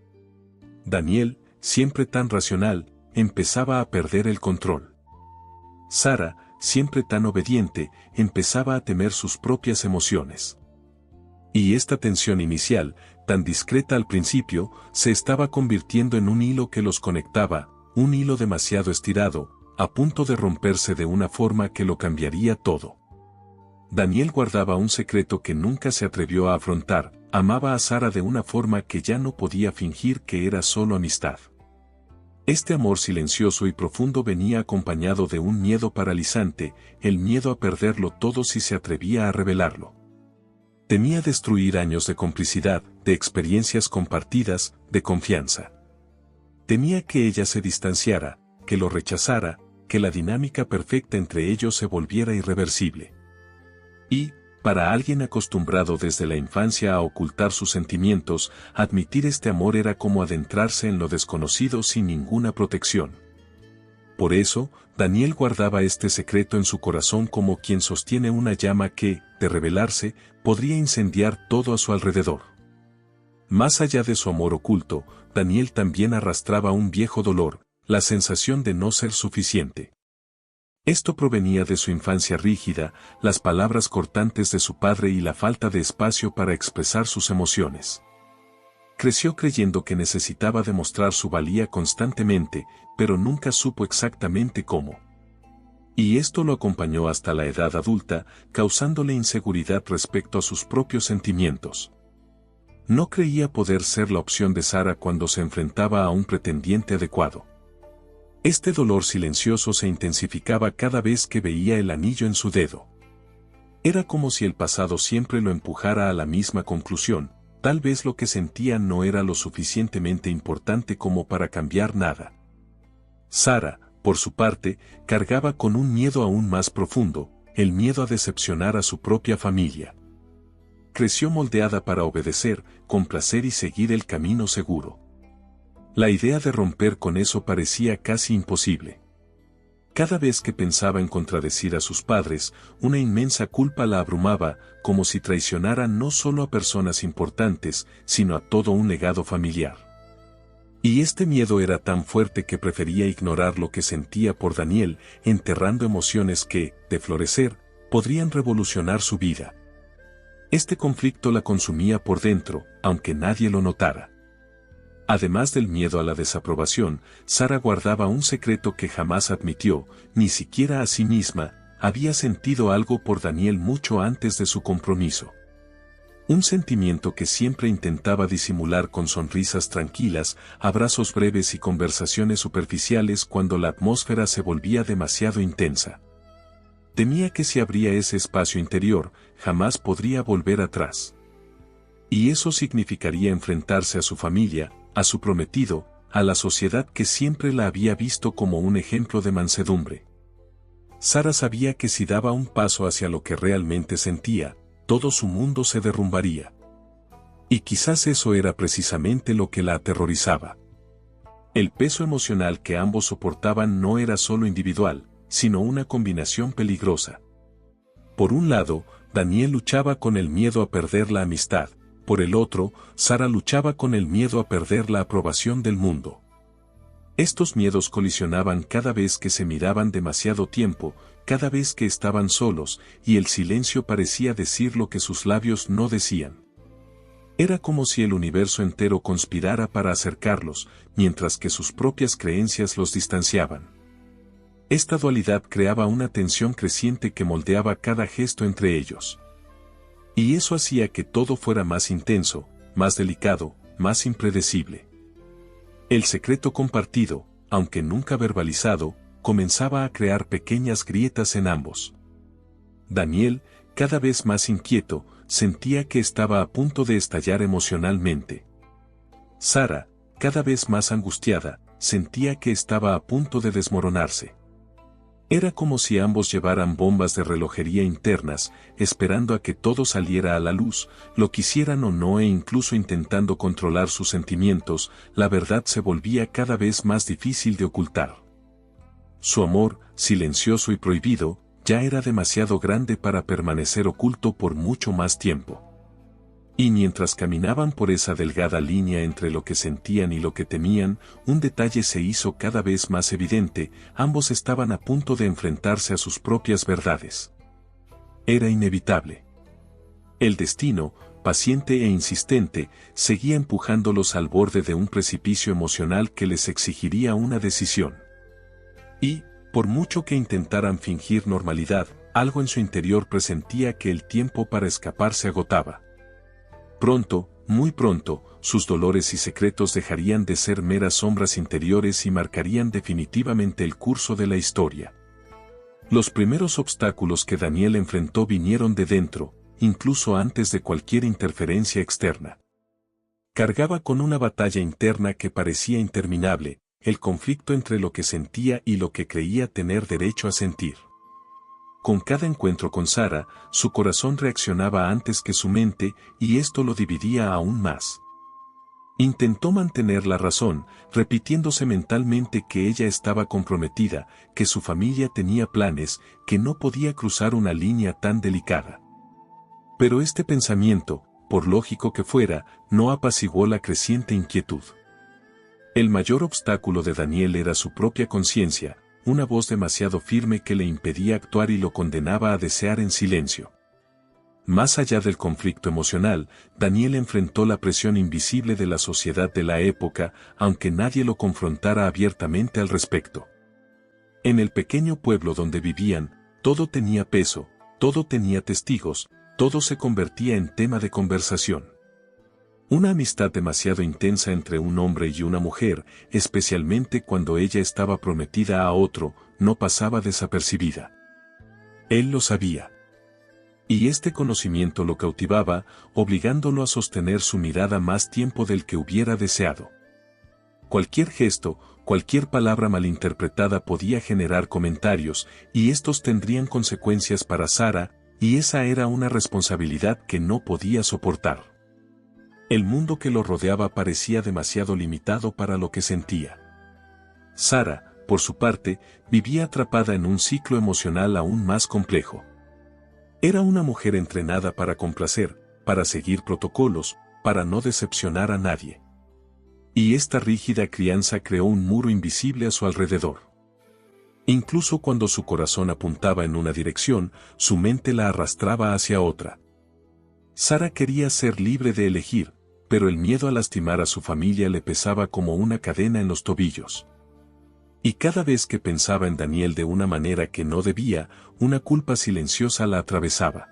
Daniel, siempre tan racional, empezaba a perder el control. Sara, siempre tan obediente, empezaba a temer sus propias emociones. Y esta tensión inicial, tan discreta al principio, se estaba convirtiendo en un hilo que los conectaba, un hilo demasiado estirado, a punto de romperse de una forma que lo cambiaría todo. Daniel guardaba un secreto que nunca se atrevió a afrontar, amaba a Sara de una forma que ya no podía fingir que era solo amistad. Este amor silencioso y profundo venía acompañado de un miedo paralizante, el miedo a perderlo todo si se atrevía a revelarlo. Temía destruir años de complicidad, de experiencias compartidas, de confianza. Temía que ella se distanciara, que lo rechazara, que la dinámica perfecta entre ellos se volviera irreversible. Y, para alguien acostumbrado desde la infancia a ocultar sus sentimientos, admitir este amor era como adentrarse en lo desconocido sin ninguna protección. Por eso, Daniel guardaba este secreto en su corazón como quien sostiene una llama que, de revelarse, podría incendiar todo a su alrededor. Más allá de su amor oculto, Daniel también arrastraba un viejo dolor, la sensación de no ser suficiente. Esto provenía de su infancia rígida, las palabras cortantes de su padre y la falta de espacio para expresar sus emociones. Creció creyendo que necesitaba demostrar su valía constantemente, pero nunca supo exactamente cómo. Y esto lo acompañó hasta la edad adulta, causándole inseguridad respecto a sus propios sentimientos. No creía poder ser la opción de Sara cuando se enfrentaba a un pretendiente adecuado. Este dolor silencioso se intensificaba cada vez que veía el anillo en su dedo. Era como si el pasado siempre lo empujara a la misma conclusión, tal vez lo que sentía no era lo suficientemente importante como para cambiar nada. Sara, por su parte, cargaba con un miedo aún más profundo, el miedo a decepcionar a su propia familia. Creció moldeada para obedecer, complacer y seguir el camino seguro. La idea de romper con eso parecía casi imposible. Cada vez que pensaba en contradecir a sus padres, una inmensa culpa la abrumaba, como si traicionara no solo a personas importantes, sino a todo un legado familiar. Y este miedo era tan fuerte que prefería ignorar lo que sentía por Daniel, enterrando emociones que, de florecer, podrían revolucionar su vida. Este conflicto la consumía por dentro, aunque nadie lo notara. Además del miedo a la desaprobación, Sara guardaba un secreto que jamás admitió, ni siquiera a sí misma. Había sentido algo por Daniel mucho antes de su compromiso. Un sentimiento que siempre intentaba disimular con sonrisas tranquilas, abrazos breves y conversaciones superficiales cuando la atmósfera se volvía demasiado intensa. Temía que si abría ese espacio interior, jamás podría volver atrás. Y eso significaría enfrentarse a su familia, a su prometido, a la sociedad que siempre la había visto como un ejemplo de mansedumbre. Sara sabía que si daba un paso hacia lo que realmente sentía, todo su mundo se derrumbaría. Y quizás eso era precisamente lo que la aterrorizaba. El peso emocional que ambos soportaban no era solo individual, sino una combinación peligrosa. Por un lado, Daniel luchaba con el miedo a perder la amistad. Por el otro, Sara luchaba con el miedo a perder la aprobación del mundo. Estos miedos colisionaban cada vez que se miraban demasiado tiempo, cada vez que estaban solos, y el silencio parecía decir lo que sus labios no decían. Era como si el universo entero conspirara para acercarlos, mientras que sus propias creencias los distanciaban. Esta dualidad creaba una tensión creciente que moldeaba cada gesto entre ellos. Y eso hacía que todo fuera más intenso, más delicado, más impredecible. El secreto compartido, aunque nunca verbalizado, comenzaba a crear pequeñas grietas en ambos. Daniel, cada vez más inquieto, sentía que estaba a punto de estallar emocionalmente. Sara, cada vez más angustiada, sentía que estaba a punto de desmoronarse. Era como si ambos llevaran bombas de relojería internas, esperando a que todo saliera a la luz, lo quisieran o no e incluso intentando controlar sus sentimientos. La verdad se volvía cada vez más difícil de ocultar. Su amor, silencioso y prohibido, ya era demasiado grande para permanecer oculto por mucho más tiempo. Y mientras caminaban por esa delgada línea entre lo que sentían y lo que temían, un detalle se hizo cada vez más evidente: ambos estaban a punto de enfrentarse a sus propias verdades. Era inevitable. El destino, paciente e insistente, seguía empujándolos al borde de un precipicio emocional que les exigiría una decisión. Y, por mucho que intentaran fingir normalidad, algo en su interior presentía que el tiempo para escapar se agotaba. Pronto, muy pronto, sus dolores y secretos dejarían de ser meras sombras interiores y marcarían definitivamente el curso de la historia. Los primeros obstáculos que Daniel enfrentó vinieron de dentro, incluso antes de cualquier interferencia externa. Cargaba con una batalla interna que parecía interminable, el conflicto entre lo que sentía y lo que creía tener derecho a sentir. Con cada encuentro con Sara, su corazón reaccionaba antes que su mente, y esto lo dividía aún más. Intentó mantener la razón, repitiéndose mentalmente que ella estaba comprometida, que su familia tenía planes, que no podía cruzar una línea tan delicada. Pero este pensamiento, por lógico que fuera, no apaciguó la creciente inquietud. El mayor obstáculo de Daniel era su propia conciencia, una voz demasiado firme que le impedía actuar y lo condenaba a desear en silencio. Más allá del conflicto emocional, Daniel enfrentó la presión invisible de la sociedad de la época, aunque nadie lo confrontara abiertamente al respecto. En el pequeño pueblo donde vivían, todo tenía peso, todo tenía testigos, todo se convertía en tema de conversación. Una amistad demasiado intensa entre un hombre y una mujer, especialmente cuando ella estaba prometida a otro, no pasaba desapercibida. Él lo sabía. Y este conocimiento lo cautivaba, obligándolo a sostener su mirada más tiempo del que hubiera deseado. Cualquier gesto, cualquier palabra malinterpretada podía generar comentarios, y estos tendrían consecuencias para Sara, y esa era una responsabilidad que no podía soportar. El mundo que lo rodeaba parecía demasiado limitado para lo que sentía. Sara, por su parte, vivía atrapada en un ciclo emocional aún más complejo. Era una mujer entrenada para complacer, para seguir protocolos, para no decepcionar a nadie. Y esta rígida crianza creó un muro invisible a su alrededor. Incluso cuando su corazón apuntaba en una dirección, su mente la arrastraba hacia otra. Sara quería ser libre de elegir, pero el miedo a lastimar a su familia le pesaba como una cadena en los tobillos. Y cada vez que pensaba en Daniel de una manera que no debía, una culpa silenciosa la atravesaba.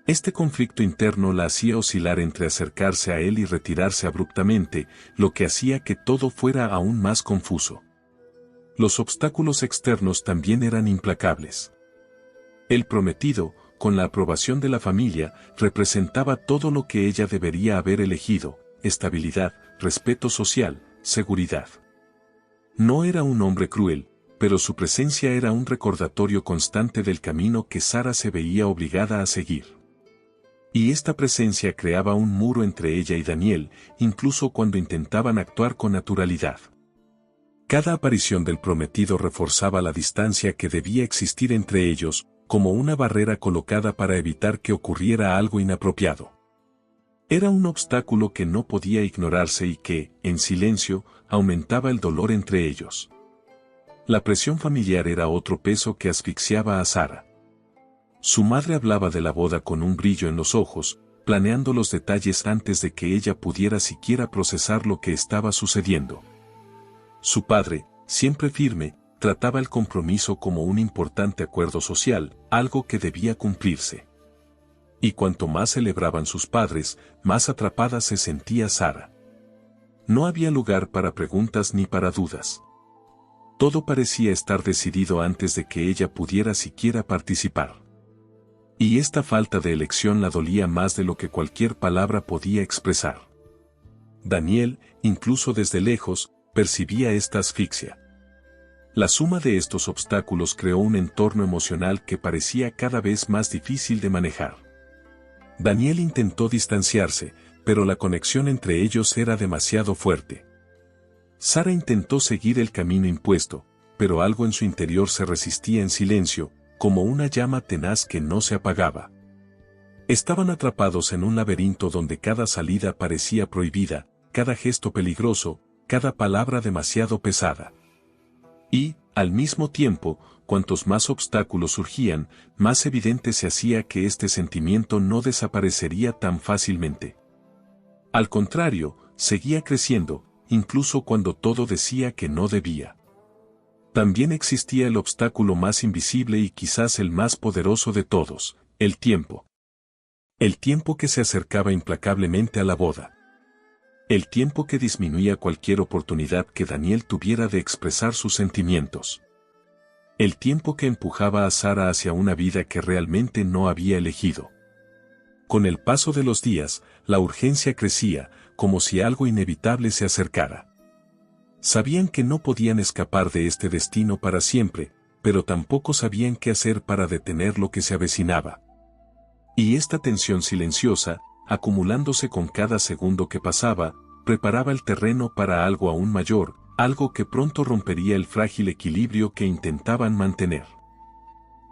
Este conflicto interno la hacía oscilar entre acercarse a él y retirarse abruptamente, lo que hacía que todo fuera aún más confuso. Los obstáculos externos también eran implacables. El prometido, con la aprobación de la familia, representaba todo lo que ella debería haber elegido: estabilidad, respeto social, seguridad. No era un hombre cruel, pero su presencia era un recordatorio constante del camino que Sara se veía obligada a seguir. Y esta presencia creaba un muro entre ella y Daniel, incluso cuando intentaban actuar con naturalidad. Cada aparición del prometido reforzaba la distancia que debía existir entre ellos, como una barrera colocada para evitar que ocurriera algo inapropiado. Era un obstáculo que no podía ignorarse y que, en silencio, aumentaba el dolor entre ellos. La presión familiar era otro peso que asfixiaba a Sara. Su madre hablaba de la boda con un brillo en los ojos, planeando los detalles antes de que ella pudiera siquiera procesar lo que estaba sucediendo. Su padre, siempre firme, trataba el compromiso como un importante acuerdo social, algo que debía cumplirse. Y cuanto más celebraban sus padres, más atrapada se sentía Sara. No había lugar para preguntas ni para dudas. Todo parecía estar decidido antes de que ella pudiera siquiera participar. Y esta falta de elección la dolía más de lo que cualquier palabra podía expresar. Daniel, incluso desde lejos, percibía esta asfixia. La suma de estos obstáculos creó un entorno emocional que parecía cada vez más difícil de manejar. Daniel intentó distanciarse, pero la conexión entre ellos era demasiado fuerte. Sara intentó seguir el camino impuesto, pero algo en su interior se resistía en silencio, como una llama tenaz que no se apagaba. Estaban atrapados en un laberinto donde cada salida parecía prohibida, cada gesto peligroso, cada palabra demasiado pesada. Y, al mismo tiempo, cuantos más obstáculos surgían, más evidente se hacía que este sentimiento no desaparecería tan fácilmente. Al contrario, seguía creciendo, incluso cuando todo decía que no debía. También existía el obstáculo más invisible y quizás el más poderoso de todos: el tiempo. El tiempo que se acercaba implacablemente a la boda. El tiempo que disminuía cualquier oportunidad que Daniel tuviera de expresar sus sentimientos. El tiempo que empujaba a Sara hacia una vida que realmente no había elegido. Con el paso de los días, la urgencia crecía, como si algo inevitable se acercara. Sabían que no podían escapar de este destino para siempre, pero tampoco sabían qué hacer para detener lo que se avecinaba. Y esta tensión silenciosa, acumulándose con cada segundo que pasaba, preparaba el terreno para algo aún mayor, algo que pronto rompería el frágil equilibrio que intentaban mantener.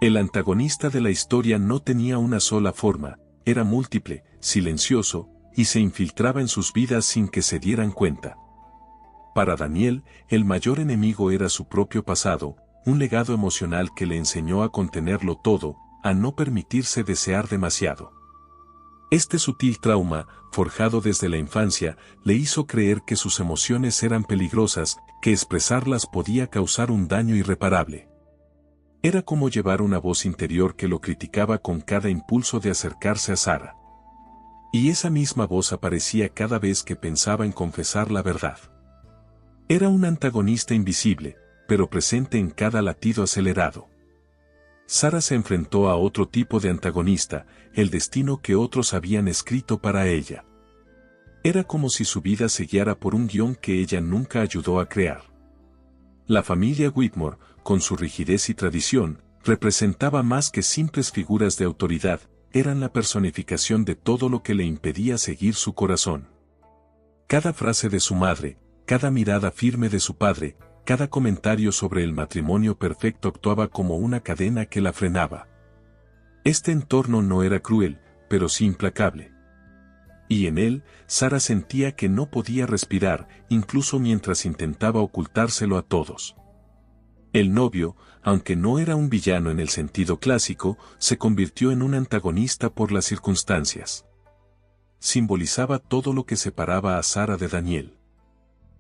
El antagonista de la historia no tenía una sola forma, era múltiple, silencioso, y se infiltraba en sus vidas sin que se dieran cuenta. Para Daniel, el mayor enemigo era su propio pasado, un legado emocional que le enseñó a contenerlo todo, a no permitirse desear demasiado. Este sutil trauma, forjado desde la infancia, le hizo creer que sus emociones eran peligrosas, que expresarlas podía causar un daño irreparable. Era como llevar una voz interior que lo criticaba con cada impulso de acercarse a Sara. Y esa misma voz aparecía cada vez que pensaba en confesar la verdad. Era un antagonista invisible, pero presente en cada latido acelerado. Sara se enfrentó a otro tipo de antagonista, el destino que otros habían escrito para ella. Era como si su vida se guiara por un guión que ella nunca ayudó a crear. La familia Whitmore, con su rigidez y tradición, representaba más que simples figuras de autoridad, eran la personificación de todo lo que le impedía seguir su corazón. Cada frase de su madre, cada mirada firme de su padre, cada comentario sobre el matrimonio perfecto actuaba como una cadena que la frenaba. Este entorno no era cruel, pero sí implacable. Y en él, Sara sentía que no podía respirar, incluso mientras intentaba ocultárselo a todos. El novio, aunque no era un villano en el sentido clásico, se convirtió en un antagonista por las circunstancias. Simbolizaba todo lo que separaba a Sara de Daniel.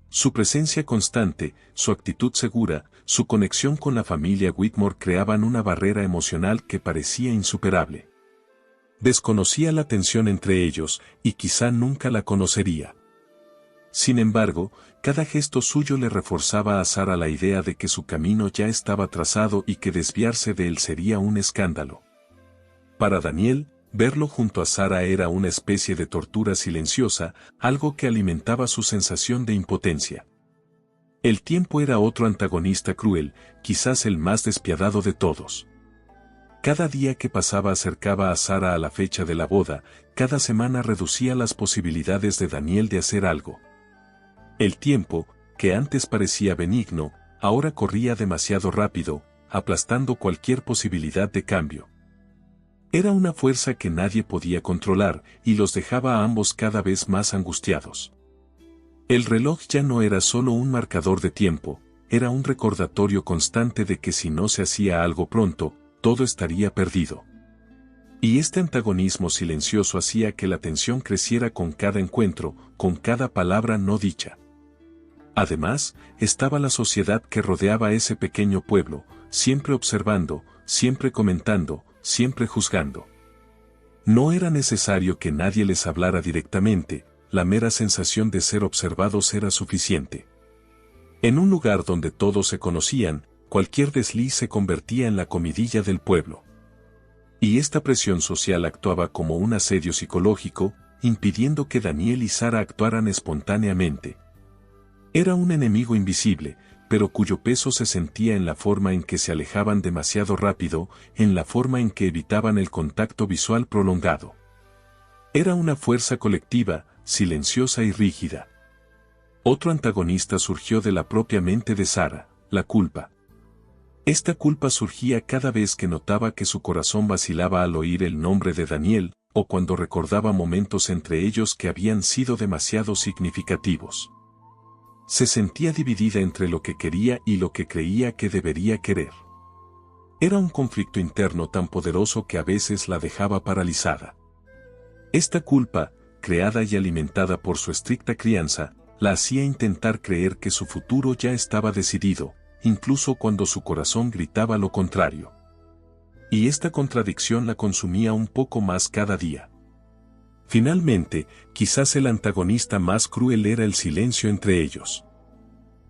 Su presencia constante, su actitud segura, su conexión con la familia Whitmore creaban una barrera emocional que parecía insuperable. Desconocía la tensión entre ellos, y quizá nunca la conocería. Sin embargo, cada gesto suyo le reforzaba a Sara la idea de que su camino ya estaba trazado y que desviarse de él sería un escándalo. Para Daniel, verlo junto a Sara era una especie de tortura silenciosa, algo que alimentaba su sensación de impotencia. El tiempo era otro antagonista cruel, quizás el más despiadado de todos. Cada día que pasaba acercaba a Sara a la fecha de la boda, cada semana reducía las posibilidades de Daniel de hacer algo. El tiempo, que antes parecía benigno, ahora corría demasiado rápido, aplastando cualquier posibilidad de cambio. Era una fuerza que nadie podía controlar, y los dejaba a ambos cada vez más angustiados. El reloj ya no era solo un marcador de tiempo, era un recordatorio constante de que si no se hacía algo pronto, todo estaría perdido. Y este antagonismo silencioso hacía que la tensión creciera con cada encuentro, con cada palabra no dicha. Además, estaba la sociedad que rodeaba ese pequeño pueblo, siempre observando, siempre comentando, siempre juzgando. No era necesario que nadie les hablara directamente, la mera sensación de ser observados era suficiente. En un lugar donde todos se conocían, cualquier desliz se convertía en la comidilla del pueblo. Y esta presión social actuaba como un asedio psicológico, impidiendo que Daniel y Sara actuaran espontáneamente. Era un enemigo invisible, pero cuyo peso se sentía en la forma en que se alejaban demasiado rápido, en la forma en que evitaban el contacto visual prolongado. Era una fuerza colectiva, silenciosa y rígida. Otro antagonista surgió de la propia mente de Sara, la culpa. Esta culpa surgía cada vez que notaba que su corazón vacilaba al oír el nombre de Daniel, o cuando recordaba momentos entre ellos que habían sido demasiado significativos. Se sentía dividida entre lo que quería y lo que creía que debería querer. Era un conflicto interno tan poderoso que a veces la dejaba paralizada. Esta culpa, creada y alimentada por su estricta crianza, la hacía intentar creer que su futuro ya estaba decidido, incluso cuando su corazón gritaba lo contrario. Y esta contradicción la consumía un poco más cada día. Finalmente, quizás el antagonista más cruel era el silencio entre ellos.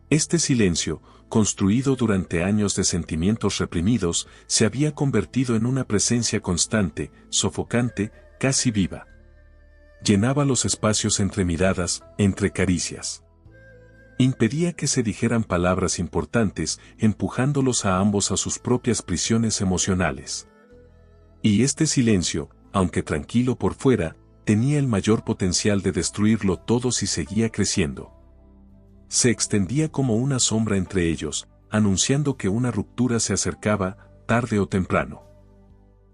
Este silencio, construido durante años de sentimientos reprimidos, se había convertido en una presencia constante, sofocante, casi viva. Llenaba los espacios entre miradas, entre caricias. Impedía que se dijeran palabras importantes, empujándolos a ambos a sus propias prisiones emocionales. Y este silencio, aunque tranquilo por fuera, tenía el mayor potencial de destruirlo todo si seguía creciendo. Se extendía como una sombra entre ellos, anunciando que una ruptura se acercaba, tarde o temprano.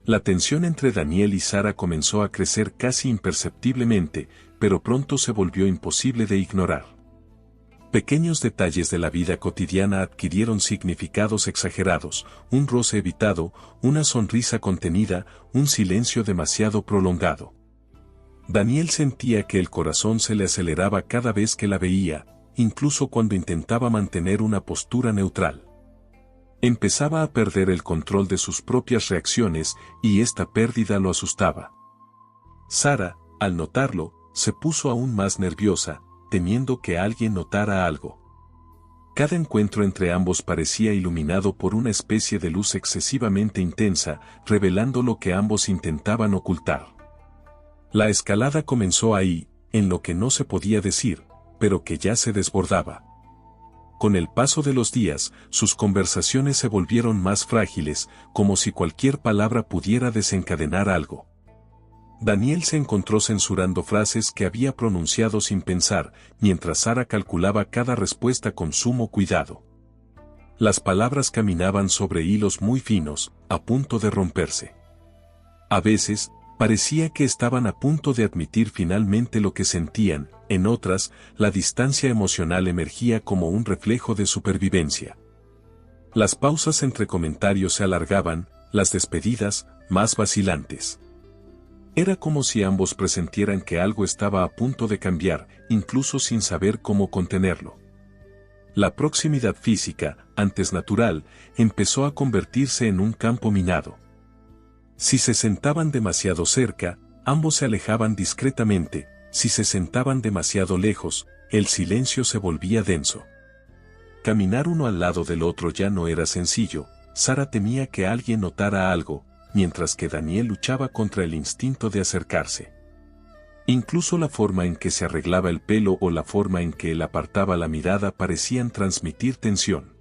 La tensión entre Daniel y Sara comenzó a crecer casi imperceptiblemente, pero pronto se volvió imposible de ignorar. Pequeños detalles de la vida cotidiana adquirieron significados exagerados, un roce evitado, una sonrisa contenida, un silencio demasiado prolongado. Daniel sentía que el corazón se le aceleraba cada vez que la veía, incluso cuando intentaba mantener una postura neutral. Empezaba a perder el control de sus propias reacciones, y esta pérdida lo asustaba. Sara, al notarlo, se puso aún más nerviosa, temiendo que alguien notara algo. Cada encuentro entre ambos parecía iluminado por una especie de luz excesivamente intensa, revelando lo que ambos intentaban ocultar. La escalada comenzó ahí, en lo que no se podía decir, pero que ya se desbordaba. Con el paso de los días, sus conversaciones se volvieron más frágiles, como si cualquier palabra pudiera desencadenar algo. Daniel se encontró censurando frases que había pronunciado sin pensar, mientras Sara calculaba cada respuesta con sumo cuidado. Las palabras caminaban sobre hilos muy finos, a punto de romperse. A veces, parecía que estaban a punto de admitir finalmente lo que sentían, en otras, la distancia emocional emergía como un reflejo de supervivencia. Las pausas entre comentarios se alargaban, las despedidas, más vacilantes. Era como si ambos presentieran que algo estaba a punto de cambiar, incluso sin saber cómo contenerlo. La proximidad física, antes natural, empezó a convertirse en un campo minado. Si se sentaban demasiado cerca, ambos se alejaban discretamente; si se sentaban demasiado lejos, el silencio se volvía denso. Caminar uno al lado del otro ya no era sencillo. Sara temía que alguien notara algo, mientras que Daniel luchaba contra el instinto de acercarse. Incluso la forma en que se arreglaba el pelo o la forma en que él apartaba la mirada parecían transmitir tensión.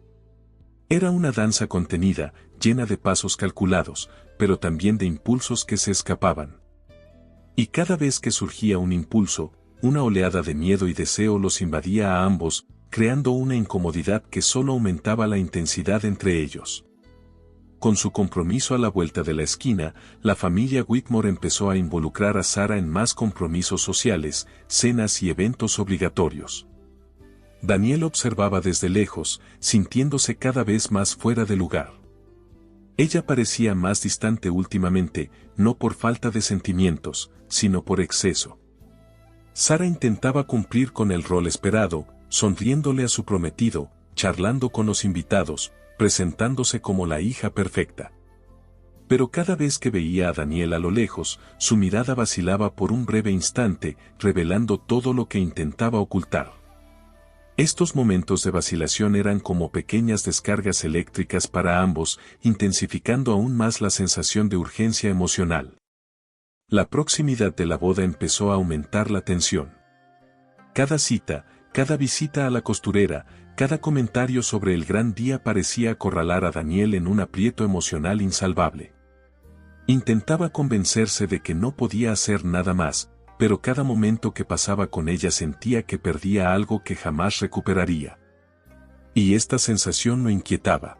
Era una danza contenida, llena de pasos calculados, pero también de impulsos que se escapaban. Y cada vez que surgía un impulso, una oleada de miedo y deseo los invadía a ambos, creando una incomodidad que solo aumentaba la intensidad entre ellos. Con su compromiso a la vuelta de la esquina, la familia Whitmore empezó a involucrar a Sara en más compromisos sociales, cenas y eventos obligatorios. Daniel observaba desde lejos, sintiéndose cada vez más fuera de lugar. Ella parecía más distante últimamente, no por falta de sentimientos, sino por exceso. Sara intentaba cumplir con el rol esperado, sonriéndole a su prometido, charlando con los invitados, presentándose como la hija perfecta. Pero cada vez que veía a Daniel a lo lejos, su mirada vacilaba por un breve instante, revelando todo lo que intentaba ocultar. Estos momentos de vacilación eran como pequeñas descargas eléctricas para ambos, intensificando aún más la sensación de urgencia emocional. La proximidad de la boda empezó a aumentar la tensión. Cada cita, cada visita a la costurera, cada comentario sobre el gran día parecía acorralar a Daniel en un aprieto emocional insalvable. Intentaba convencerse de que no podía hacer nada más, pero cada momento que pasaba con ella sentía que perdía algo que jamás recuperaría. Y esta sensación lo inquietaba.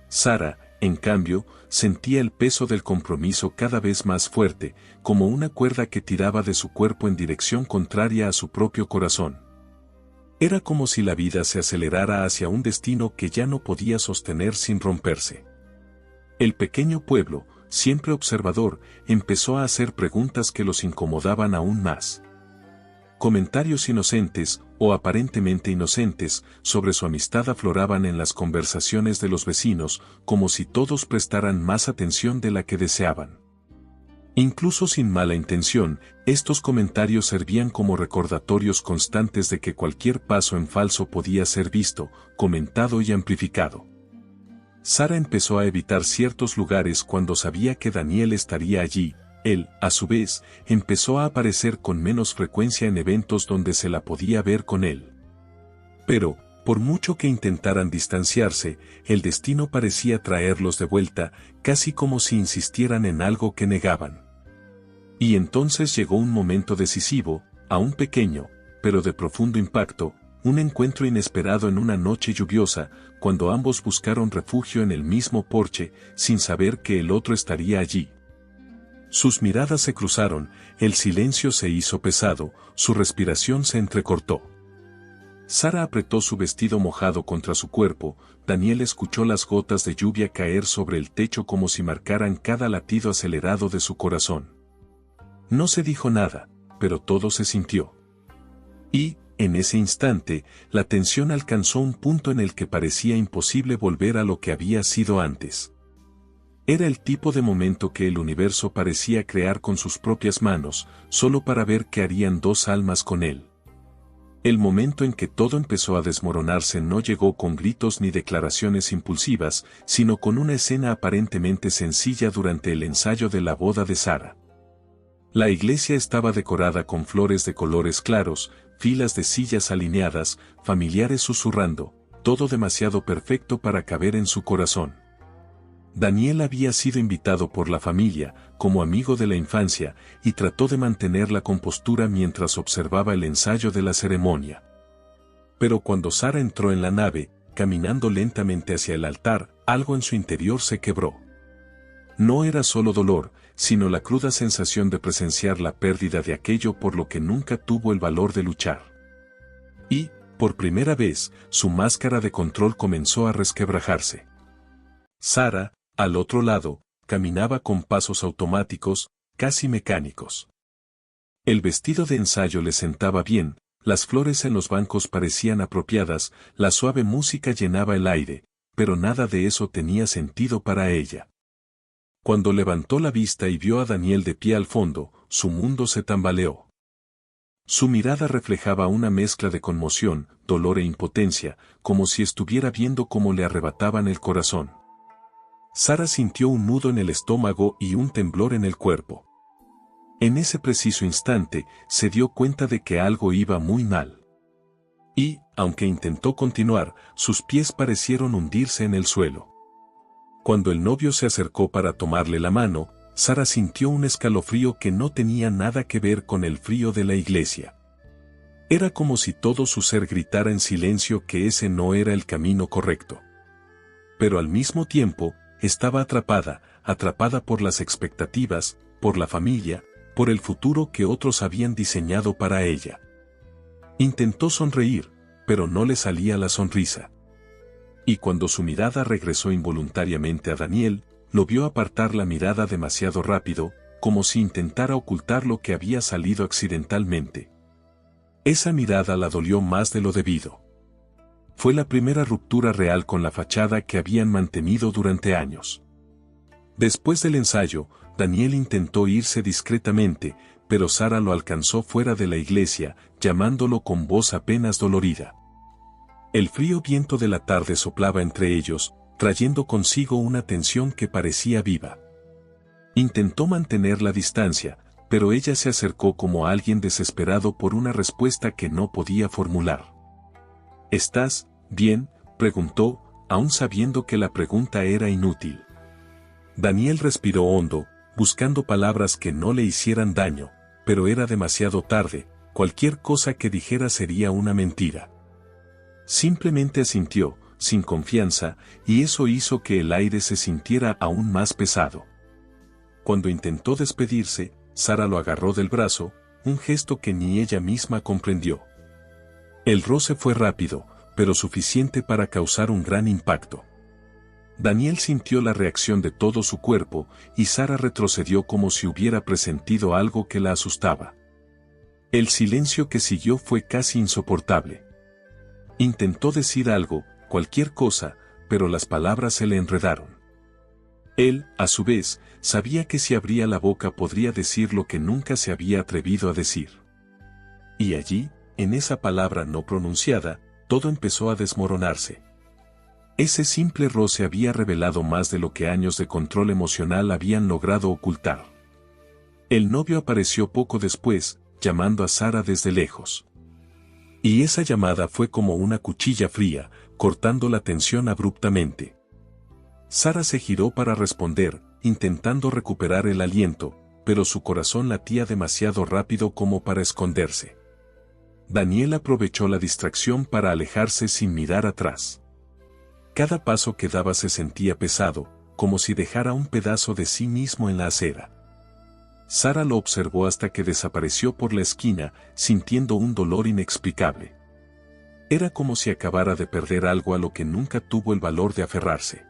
Sara, en cambio, sentía el peso del compromiso cada vez más fuerte, como una cuerda que tiraba de su cuerpo en dirección contraria a su propio corazón. Era como si la vida se acelerara hacia un destino que ya no podía sostener sin romperse. El pequeño pueblo, siempre observador, empezó a hacer preguntas que los incomodaban aún más. Comentarios inocentes, o aparentemente inocentes, sobre su amistad afloraban en las conversaciones de los vecinos, como si todos prestaran más atención de la que deseaban. Incluso sin mala intención, estos comentarios servían como recordatorios constantes de que cualquier paso en falso podía ser visto, comentado y amplificado. Sara empezó a evitar ciertos lugares cuando sabía que Daniel estaría allí. Él, a su vez, empezó a aparecer con menos frecuencia en eventos donde se la podía ver con él. Pero, por mucho que intentaran distanciarse, el destino parecía traerlos de vuelta, casi como si insistieran en algo que negaban. Y entonces llegó un momento decisivo, aún pequeño, pero de profundo impacto, un encuentro inesperado en una noche lluviosa, cuando ambos buscaron refugio en el mismo porche, sin saber que el otro estaría allí. Sus miradas se cruzaron, el silencio se hizo pesado, su respiración se entrecortó. Sara apretó su vestido mojado contra su cuerpo. Daniel escuchó las gotas de lluvia caer sobre el techo como si marcaran cada latido acelerado de su corazón. No se dijo nada, pero todo se sintió. Y, en ese instante, la tensión alcanzó un punto en el que parecía imposible volver a lo que había sido antes. Era el tipo de momento que el universo parecía crear con sus propias manos, solo para ver qué harían dos almas con él. El momento en que todo empezó a desmoronarse no llegó con gritos ni declaraciones impulsivas, sino con una escena aparentemente sencilla durante el ensayo de la boda de Sara. La iglesia estaba decorada con flores de colores claros, filas de sillas alineadas, familiares susurrando, todo demasiado perfecto para caber en su corazón. Daniel había sido invitado por la familia, como amigo de la infancia, y trató de mantener la compostura mientras observaba el ensayo de la ceremonia. Pero cuando Sara entró en la nave, caminando lentamente hacia el altar, algo en su interior se quebró. No era solo dolor, sino la cruda sensación de presenciar la pérdida de aquello por lo que nunca tuvo el valor de luchar. Y, por primera vez, su máscara de control comenzó a resquebrajarse. Sara, al otro lado, caminaba con pasos automáticos, casi mecánicos. El vestido de ensayo le sentaba bien, las flores en los bancos parecían apropiadas, la suave música llenaba el aire, pero nada de eso tenía sentido para ella. Cuando levantó la vista y vio a Daniel de pie al fondo, su mundo se tambaleó. Su mirada reflejaba una mezcla de conmoción, dolor e impotencia, como si estuviera viendo cómo le arrebataban el corazón. Sara sintió un nudo en el estómago y un temblor en el cuerpo. En ese preciso instante, se dio cuenta de que algo iba muy mal. Y, aunque intentó continuar, sus pies parecieron hundirse en el suelo. Cuando el novio se acercó para tomarle la mano, Sara sintió un escalofrío que no tenía nada que ver con el frío de la iglesia. Era como si todo su ser gritara en silencio que ese no era el camino correcto. Pero al mismo tiempo, estaba atrapada por las expectativas, por la familia, por el futuro que otros habían diseñado para ella. Intentó sonreír, pero no le salía la sonrisa. Y cuando su mirada regresó involuntariamente a Daniel, lo vio apartar la mirada demasiado rápido, como si intentara ocultar lo que había salido accidentalmente. Esa mirada la dolió más de lo debido. Fue la primera ruptura real con la fachada que habían mantenido durante años. Después del ensayo, Daniel intentó irse discretamente, pero Sara lo alcanzó fuera de la iglesia, llamándolo con voz apenas dolorida. El frío viento de la tarde soplaba entre ellos, trayendo consigo una tensión que parecía viva. Intentó mantener la distancia, pero ella se acercó como alguien desesperado por una respuesta que no podía formular. ¿Estás bien?, preguntó, aún sabiendo que la pregunta era inútil. Daniel respiró hondo, buscando palabras que no le hicieran daño, pero era demasiado tarde, cualquier cosa que dijera sería una mentira. Simplemente asintió, sin confianza, y eso hizo que el aire se sintiera aún más pesado. Cuando intentó despedirse, Sara lo agarró del brazo, un gesto que ni ella misma comprendió. El roce fue rápido, pero suficiente para causar un gran impacto. Daniel sintió la reacción de todo su cuerpo, y Sara retrocedió como si hubiera presentido algo que la asustaba. El silencio que siguió fue casi insoportable. Intentó decir algo, cualquier cosa, pero las palabras se le enredaron. Él, a su vez, sabía que si abría la boca podría decir lo que nunca se había atrevido a decir. Y allí, en esa palabra no pronunciada, todo empezó a desmoronarse. Ese simple roce había revelado más de lo que años de control emocional habían logrado ocultar. El novio apareció poco después, llamando a Sara desde lejos. Y esa llamada fue como una cuchilla fría, cortando la tensión abruptamente. Sara se giró para responder, intentando recuperar el aliento, pero su corazón latía demasiado rápido como para esconderse. Daniel aprovechó la distracción para alejarse sin mirar atrás. Cada paso que daba se sentía pesado, como si dejara un pedazo de sí mismo en la acera. Sara lo observó hasta que desapareció por la esquina, sintiendo un dolor inexplicable. Era como si acabara de perder algo a lo que nunca tuvo el valor de aferrarse.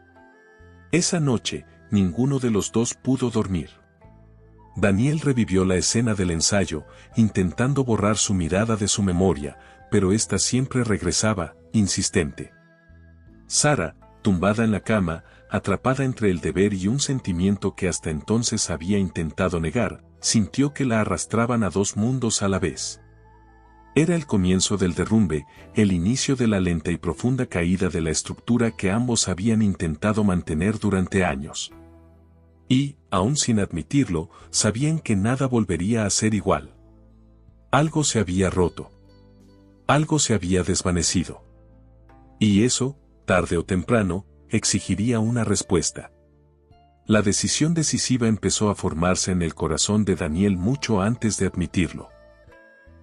Esa noche, ninguno de los dos pudo dormir. Daniel revivió la escena del ensayo, intentando borrar su mirada de su memoria, pero ésta siempre regresaba, insistente. Sara, tumbada en la cama, atrapada entre el deber y un sentimiento que hasta entonces había intentado negar, sintió que la arrastraban a dos mundos a la vez. Era el comienzo del derrumbe, el inicio de la lenta y profunda caída de la estructura que ambos habían intentado mantener durante años. Y, aún sin admitirlo, sabían que nada volvería a ser igual. Algo se había roto. Algo se había desvanecido. Y eso, tarde o temprano, exigiría una respuesta. La decisión decisiva empezó a formarse en el corazón de Daniel mucho antes de admitirlo.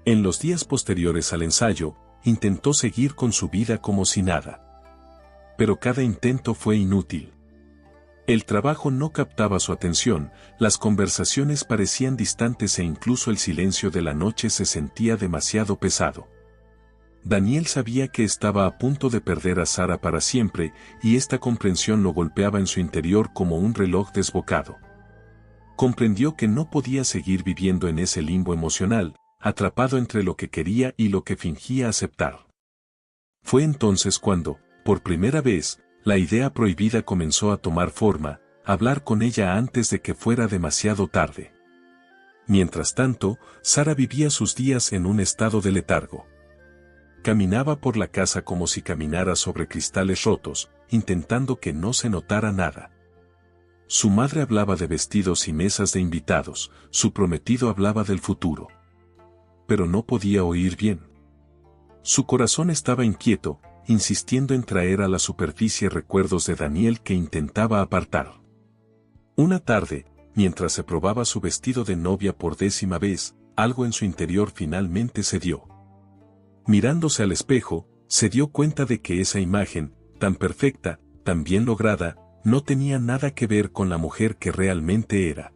En los días posteriores al ensayo, intentó seguir con su vida como si nada. Pero cada intento fue inútil. El trabajo no captaba su atención, las conversaciones parecían distantes e incluso el silencio de la noche se sentía demasiado pesado. Daniel sabía que estaba a punto de perder a Sara para siempre, y esta comprensión lo golpeaba en su interior como un reloj desbocado. Comprendió que no podía seguir viviendo en ese limbo emocional, atrapado entre lo que quería y lo que fingía aceptar. Fue entonces cuando, por primera vez, la idea prohibida comenzó a tomar forma, hablar con ella antes de que fuera demasiado tarde. Mientras tanto, Sara vivía sus días en un estado de letargo. Caminaba por la casa como si caminara sobre cristales rotos, intentando que no se notara nada. Su madre hablaba de vestidos y mesas de invitados, su prometido hablaba del futuro. Pero no podía oír bien. Su corazón estaba inquieto, insistiendo en traer a la superficie recuerdos de Daniel que intentaba apartar. Una tarde, mientras se probaba su vestido de novia por 10ª vez, algo en su interior finalmente cedió. Mirándose al espejo, se dio cuenta de que esa imagen, tan perfecta, tan bien lograda, no tenía nada que ver con la mujer que realmente era.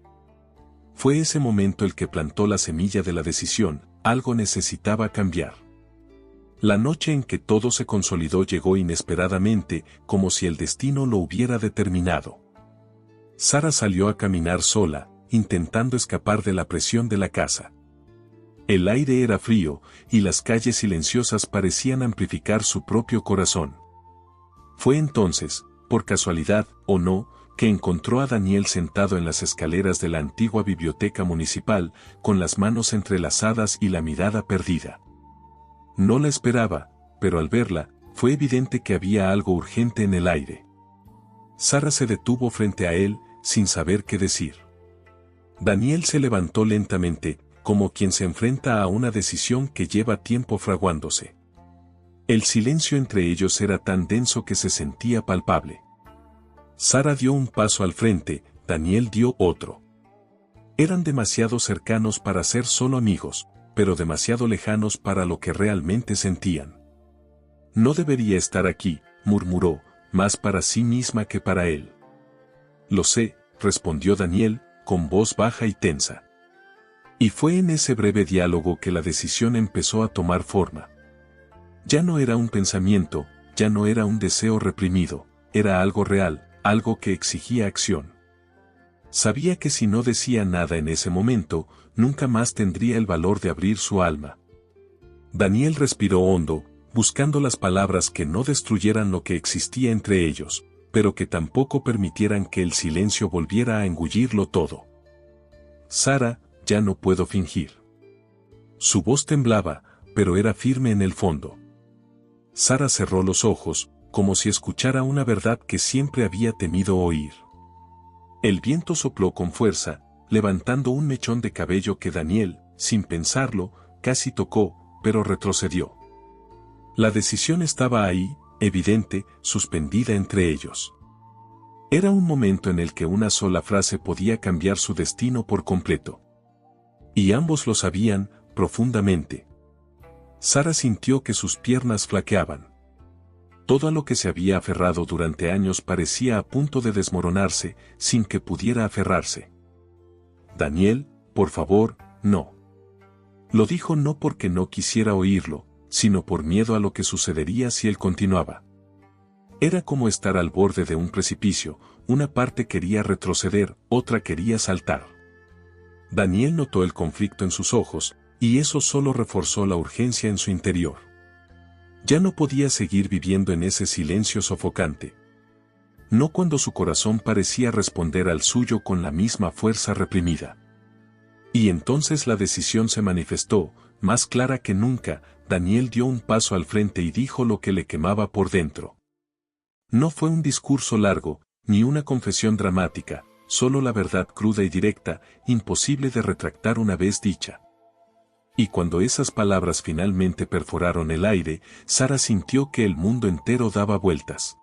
Fue ese momento el que plantó la semilla de la decisión, algo necesitaba cambiar. La noche en que todo se consolidó llegó inesperadamente, como si el destino lo hubiera determinado. Sara salió a caminar sola, intentando escapar de la presión de la casa. El aire era frío, y las calles silenciosas parecían amplificar su propio corazón. Fue entonces, por casualidad o no, que encontró a Daniel sentado en las escaleras de la antigua biblioteca municipal, con las manos entrelazadas y la mirada perdida. No la esperaba, pero al verla, fue evidente que había algo urgente en el aire. Sara se detuvo frente a él, sin saber qué decir. Daniel se levantó lentamente, como quien se enfrenta a una decisión que lleva tiempo fraguándose. El silencio entre ellos era tan denso que se sentía palpable. Sara dio un paso al frente, Daniel dio otro. Eran demasiado cercanos para ser solo amigos, pero demasiado lejanos para lo que realmente sentían. No debería estar aquí, murmuró, más para sí misma que para él. Lo sé, respondió Daniel, con voz baja y tensa. Y fue en ese breve diálogo que la decisión empezó a tomar forma. Ya no era un pensamiento, ya no era un deseo reprimido, era algo real, algo que exigía acción. Sabía que si no decía nada en ese momento, nunca más tendría el valor de abrir su alma. Daniel respiró hondo, buscando las palabras que no destruyeran lo que existía entre ellos, pero que tampoco permitieran que el silencio volviera a engullirlo todo. Sara, ya no puedo fingir. Su voz temblaba, pero era firme en el fondo. Sara cerró los ojos, como si escuchara una verdad que siempre había temido oír. El viento sopló con fuerza, levantando un mechón de cabello que Daniel, sin pensarlo, casi tocó, pero retrocedió. La decisión estaba ahí, evidente, suspendida entre ellos. Era un momento en el que una sola frase podía cambiar su destino por completo. Y ambos lo sabían, profundamente. Sara sintió que sus piernas flaqueaban. Todo a lo que se había aferrado durante años parecía a punto de desmoronarse, sin que pudiera aferrarse. Daniel, por favor, no. Lo dijo no porque no quisiera oírlo, sino por miedo a lo que sucedería si él continuaba. Era como estar al borde de un precipicio, una parte quería retroceder, otra quería saltar. Daniel notó el conflicto en sus ojos, y eso solo reforzó la urgencia en su interior. Ya no podía seguir viviendo en ese silencio sofocante. No cuando su corazón parecía responder al suyo con la misma fuerza reprimida. Y entonces la decisión se manifestó, más clara que nunca. Daniel dio un paso al frente y dijo lo que le quemaba por dentro. No fue un discurso largo, ni una confesión dramática, solo la verdad cruda y directa, imposible de retractar una vez dicha. Y cuando esas palabras finalmente perforaron el aire, Sara sintió que el mundo entero daba vueltas.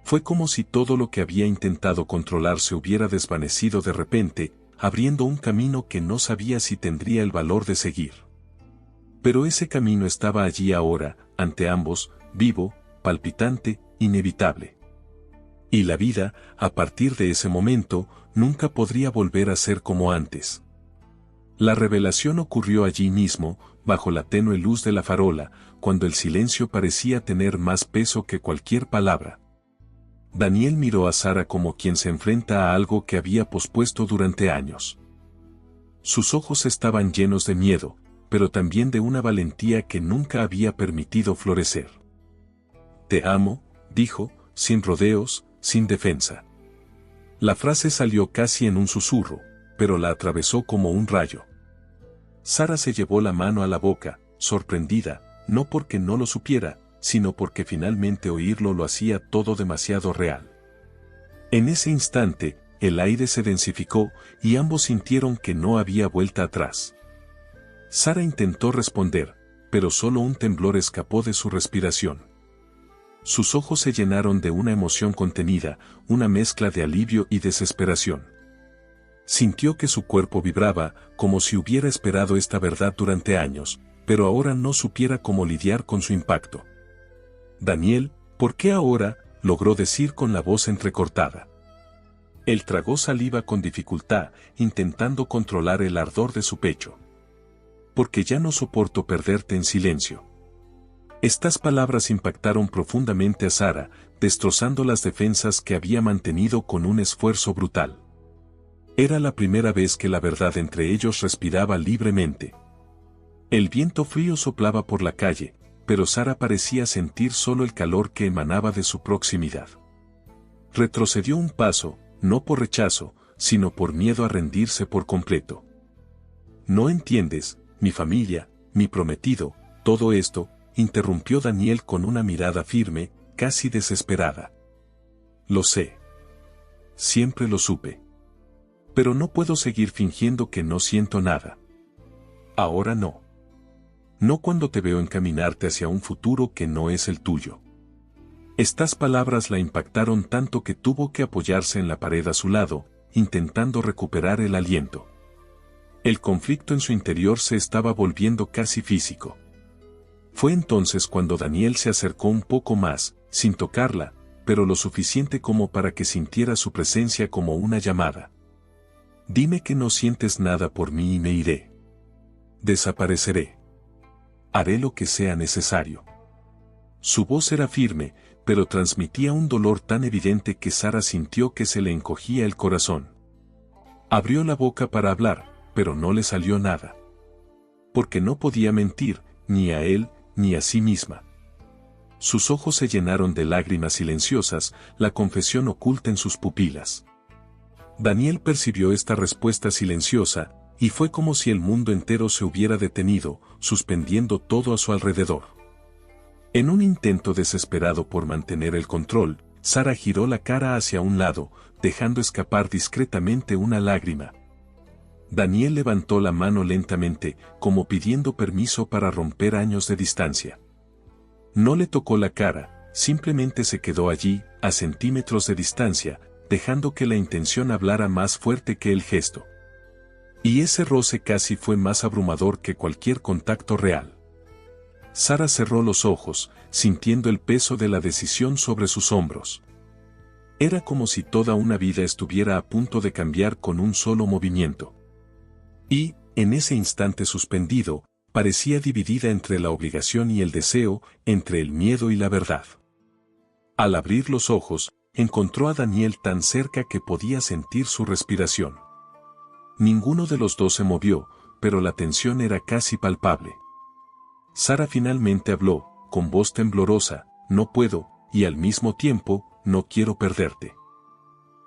Fue como si todo lo que había intentado controlar se hubiera desvanecido de repente, abriendo un camino que no sabía si tendría el valor de seguir. Pero ese camino estaba allí ahora, ante ambos, vivo, palpitante, inevitable. Y la vida, a partir de ese momento, nunca podría volver a ser como antes. La revelación ocurrió allí mismo, bajo la tenue luz de la farola, cuando el silencio parecía tener más peso que cualquier palabra. Daniel miró a Sara como quien se enfrenta a algo que había pospuesto durante años. Sus ojos estaban llenos de miedo, pero también de una valentía que nunca había permitido florecer. «Te amo», dijo, sin rodeos, sin defensa. La frase salió casi en un susurro, pero la atravesó como un rayo. Sara se llevó la mano a la boca, sorprendida, no porque no lo supiera, sino porque finalmente oírlo lo hacía todo demasiado real. En ese instante, el aire se densificó y ambos sintieron que no había vuelta atrás. Sara intentó responder, pero solo un temblor escapó de su respiración. Sus ojos se llenaron de una emoción contenida, una mezcla de alivio y desesperación. Sintió que su cuerpo vibraba, como si hubiera esperado esta verdad durante años, pero ahora no supiera cómo lidiar con su impacto. «Daniel, ¿por qué ahora?», logró decir con la voz entrecortada. Él tragó saliva con dificultad, intentando controlar el ardor de su pecho. «Porque ya no soporto perderte en silencio». Estas palabras impactaron profundamente a Sara, destrozando las defensas que había mantenido con un esfuerzo brutal. Era la primera vez que la verdad entre ellos respiraba libremente. El viento frío soplaba por la calle, pero Sara parecía sentir solo el calor que emanaba de su proximidad. Retrocedió un paso, no por rechazo, sino por miedo a rendirse por completo. «No entiendes, mi familia, mi prometido, todo esto», interrumpió Daniel con una mirada firme, casi desesperada. «Lo sé. Siempre lo supe. Pero no puedo seguir fingiendo que no siento nada. Ahora no. No cuando te veo encaminarte hacia un futuro que no es el tuyo». Estas palabras la impactaron tanto que tuvo que apoyarse en la pared a su lado, intentando recuperar el aliento. El conflicto en su interior se estaba volviendo casi físico. Fue entonces cuando Daniel se acercó un poco más, sin tocarla, pero lo suficiente como para que sintiera su presencia como una llamada. «Dime que no sientes nada por mí y me iré. Desapareceré. Haré lo que sea necesario». Su voz era firme, pero transmitía un dolor tan evidente que Sara sintió que se le encogía el corazón. Abrió la boca para hablar, pero no le salió nada. Porque no podía mentir, ni a él, ni a sí misma. Sus ojos se llenaron de lágrimas silenciosas, la confesión oculta en sus pupilas. Daniel percibió esta respuesta silenciosa, y fue como si el mundo entero se hubiera detenido, suspendiendo todo a su alrededor. En un intento desesperado por mantener el control, Sara giró la cara hacia un lado, dejando escapar discretamente una lágrima. Daniel levantó la mano lentamente, como pidiendo permiso para romper años de distancia. No le tocó la cara, simplemente se quedó allí, a centímetros de distancia, dejando que la intención hablara más fuerte que el gesto. Y ese roce casi fue más abrumador que cualquier contacto real. Sara cerró los ojos, sintiendo el peso de la decisión sobre sus hombros. Era como si toda una vida estuviera a punto de cambiar con un solo movimiento. Y, en ese instante suspendido, parecía dividida entre la obligación y el deseo, entre el miedo y la verdad. Al abrir los ojos, encontró a Daniel tan cerca que podía sentir su respiración. Ninguno de los dos se movió, pero la tensión era casi palpable. Sara finalmente habló, con voz temblorosa: «No puedo, y al mismo tiempo, no quiero perderte».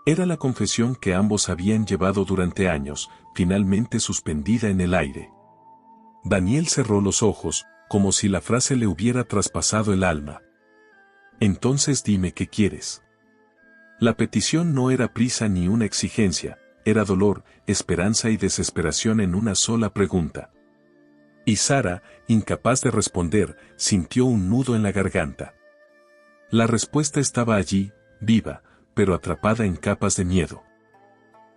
Era la confesión que ambos habían llevado durante años, finalmente suspendida en el aire. Daniel cerró los ojos, como si la frase le hubiera traspasado el alma. «Entonces dime qué quieres». La petición no era prisa ni una exigencia, era dolor, esperanza y desesperación en una sola pregunta. Y Sara, incapaz de responder, sintió un nudo en la garganta. La respuesta estaba allí, viva, pero atrapada en capas de miedo.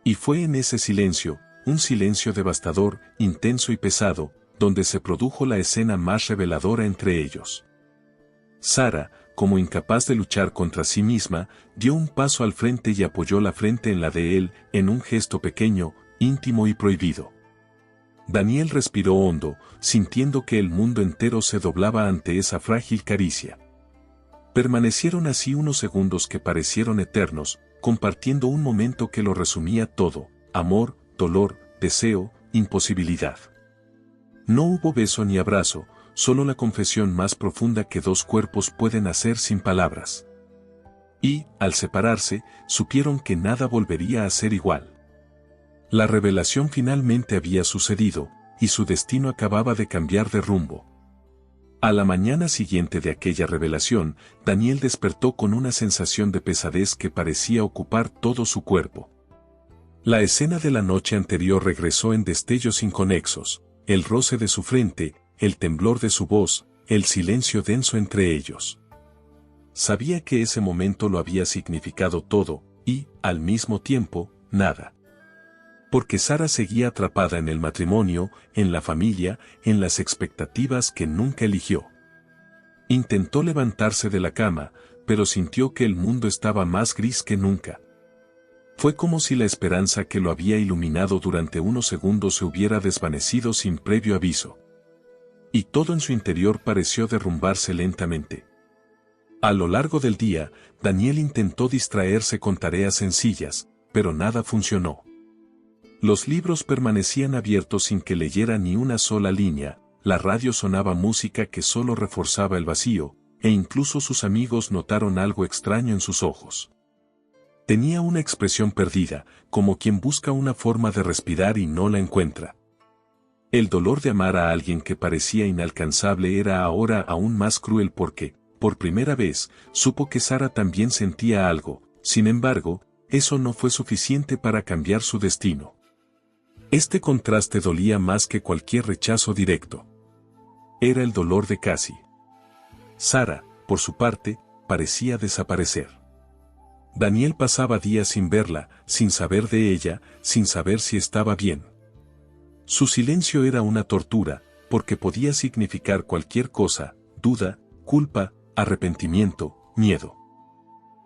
Y fue en ese silencio, un silencio devastador, intenso y pesado, donde se produjo la escena más reveladora entre ellos. Sara, como incapaz de luchar contra sí misma, dio un paso al frente y apoyó la frente en la de él, en un gesto pequeño, íntimo y prohibido. Daniel respiró hondo, sintiendo que el mundo entero se doblaba ante esa frágil caricia. Permanecieron así unos segundos que parecieron eternos, compartiendo un momento que lo resumía todo: amor, dolor, deseo, imposibilidad. No hubo beso ni abrazo, solo la confesión más profunda que dos cuerpos pueden hacer sin palabras. Y, al separarse, supieron que nada volvería a ser igual. La revelación finalmente había sucedido, y su destino acababa de cambiar de rumbo. A la mañana siguiente de aquella revelación, Daniel despertó con una sensación de pesadez que parecía ocupar todo su cuerpo. La escena de la noche anterior regresó en destellos inconexos: el roce de su frente, el temblor de su voz, el silencio denso entre ellos. Sabía que ese momento lo había significado todo, y, al mismo tiempo, nada. Porque Sara seguía atrapada en el matrimonio, en la familia, en las expectativas que nunca eligió. Intentó levantarse de la cama, pero sintió que el mundo estaba más gris que nunca. Fue como si la esperanza que lo había iluminado durante unos segundos se hubiera desvanecido sin previo aviso. Y todo en su interior pareció derrumbarse lentamente. A lo largo del día, Daniel intentó distraerse con tareas sencillas, pero nada funcionó. Los libros permanecían abiertos sin que leyera ni una sola línea, la radio sonaba música que solo reforzaba el vacío, e incluso sus amigos notaron algo extraño en sus ojos. Tenía una expresión perdida, como quien busca una forma de respirar y no la encuentra. El dolor de amar a alguien que parecía inalcanzable era ahora aún más cruel porque, por primera vez, supo que Sara también sentía algo. Sin embargo, eso no fue suficiente para cambiar su destino. Este contraste dolía más que cualquier rechazo directo. Era el dolor de Cassie. Sara, por su parte, parecía desaparecer. Daniel pasaba días sin verla, sin saber de ella, sin saber si estaba bien. Su silencio era una tortura, porque podía significar cualquier cosa: duda, culpa, arrepentimiento, miedo.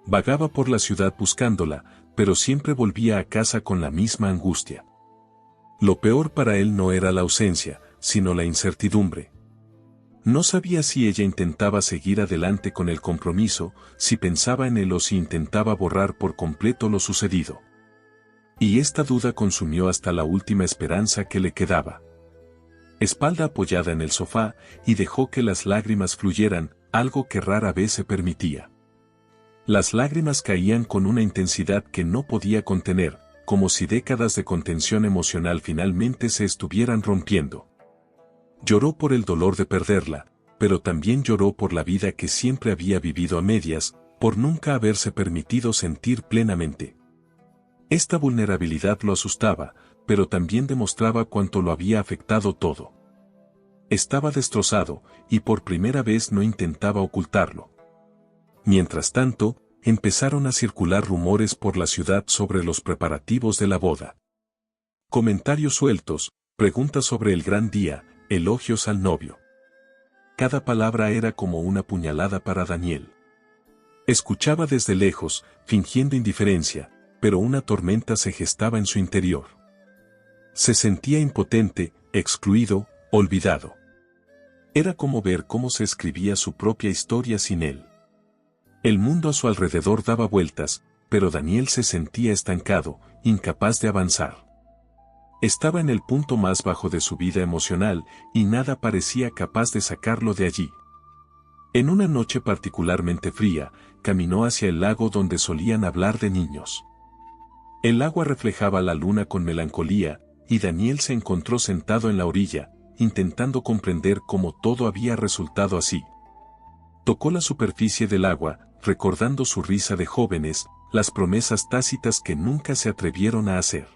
Vagaba por la ciudad buscándola, pero siempre volvía a casa con la misma angustia. Lo peor para él no era la ausencia, sino la incertidumbre. No sabía si ella intentaba seguir adelante con el compromiso, si pensaba en él o si intentaba borrar por completo lo sucedido. Y esta duda consumió hasta la última esperanza que le quedaba. Espalda apoyada en el sofá, y dejó que las lágrimas fluyeran, algo que rara vez se permitía. Las lágrimas caían con una intensidad que no podía contener, como si décadas de contención emocional finalmente se estuvieran rompiendo. Lloró por el dolor de perderla, pero también lloró por la vida que siempre había vivido a medias, por nunca haberse permitido sentir plenamente. Esta vulnerabilidad lo asustaba, pero también demostraba cuánto lo había afectado todo. Estaba destrozado, y por primera vez no intentaba ocultarlo. Mientras tanto, empezaron a circular rumores por la ciudad sobre los preparativos de la boda. Comentarios sueltos, preguntas sobre el gran día, elogios al novio. Cada palabra era como una puñalada para Daniel. Escuchaba desde lejos, fingiendo indiferencia, pero una tormenta se gestaba en su interior. Se sentía impotente, excluido, olvidado. Era como ver cómo se escribía su propia historia sin él. El mundo a su alrededor daba vueltas, pero Daniel se sentía estancado, incapaz de avanzar. Estaba en el punto más bajo de su vida emocional, y nada parecía capaz de sacarlo de allí. En una noche particularmente fría, caminó hacia el lago donde solían hablar de niños. El agua reflejaba la luna con melancolía, y Daniel se encontró sentado en la orilla, intentando comprender cómo todo había resultado así. Tocó la superficie del agua, recordando su risa de jóvenes, las promesas tácitas que nunca se atrevieron a hacer.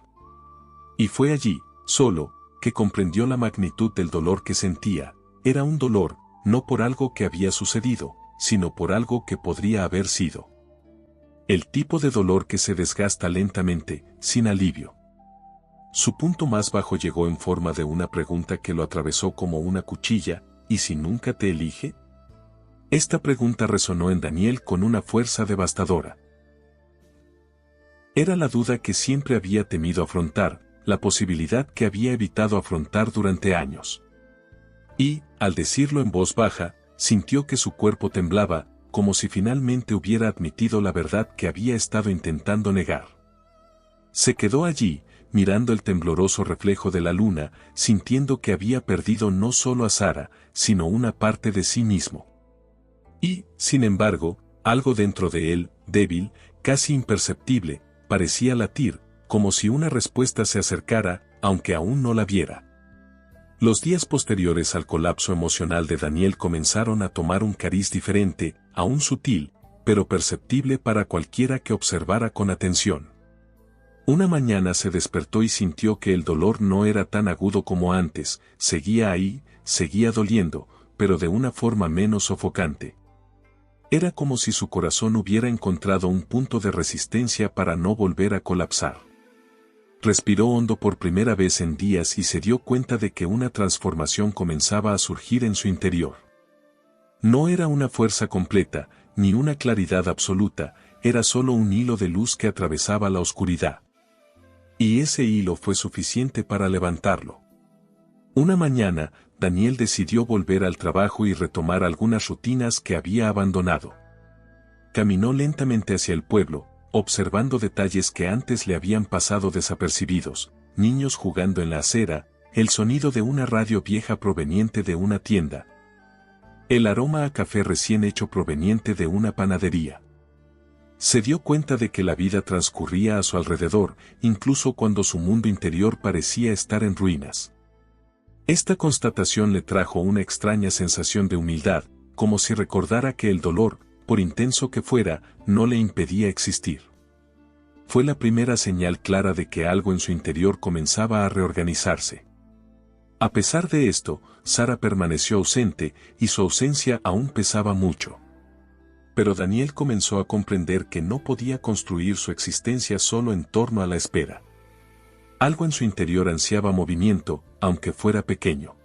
Y fue allí, solo, que comprendió la magnitud del dolor que sentía. Era un dolor, no por algo que había sucedido, sino por algo que podría haber sido. El tipo de dolor que se desgasta lentamente, sin alivio. Su punto más bajo llegó en forma de una pregunta que lo atravesó como una cuchilla: ¿y si nunca te elige? Esta pregunta resonó en Daniel con una fuerza devastadora. Era la duda que siempre había temido afrontar, la posibilidad que había evitado afrontar durante años. Y, al decirlo en voz baja, sintió que su cuerpo temblaba, como si finalmente hubiera admitido la verdad que había estado intentando negar. Se quedó allí, mirando el tembloroso reflejo de la luna, sintiendo que había perdido no solo a Sara, sino una parte de sí mismo. Y, sin embargo, algo dentro de él, débil, casi imperceptible, parecía latir, como si una respuesta se acercara, aunque aún no la viera. Los días posteriores al colapso emocional de Daniel comenzaron a tomar un cariz diferente, aún sutil, pero perceptible para cualquiera que observara con atención. Una mañana se despertó y sintió que el dolor no era tan agudo como antes, seguía ahí, seguía doliendo, pero de una forma menos sofocante. Era como si su corazón hubiera encontrado un punto de resistencia para no volver a colapsar. Respiró hondo por primera vez en días y se dio cuenta de que una transformación comenzaba a surgir en su interior. No era una fuerza completa, ni una claridad absoluta, era solo un hilo de luz que atravesaba la oscuridad. Y ese hilo fue suficiente para levantarlo. Una mañana, Daniel decidió volver al trabajo y retomar algunas rutinas que había abandonado. Caminó lentamente hacia el pueblo, observando detalles que antes le habían pasado desapercibidos: niños jugando en la acera, el sonido de una radio vieja proveniente de una tienda, el aroma a café recién hecho proveniente de una panadería. Se dio cuenta de que la vida transcurría a su alrededor, incluso cuando su mundo interior parecía estar en ruinas. Esta constatación le trajo una extraña sensación de humildad, como si recordara que el dolor, por intenso que fuera, no le impedía existir. Fue la primera señal clara de que algo en su interior comenzaba a reorganizarse. A pesar de esto, Sara permaneció ausente, y su ausencia aún pesaba mucho. Pero Daniel comenzó a comprender que no podía construir su existencia solo en torno a la espera. Algo en su interior ansiaba movimiento, aunque fuera pequeño.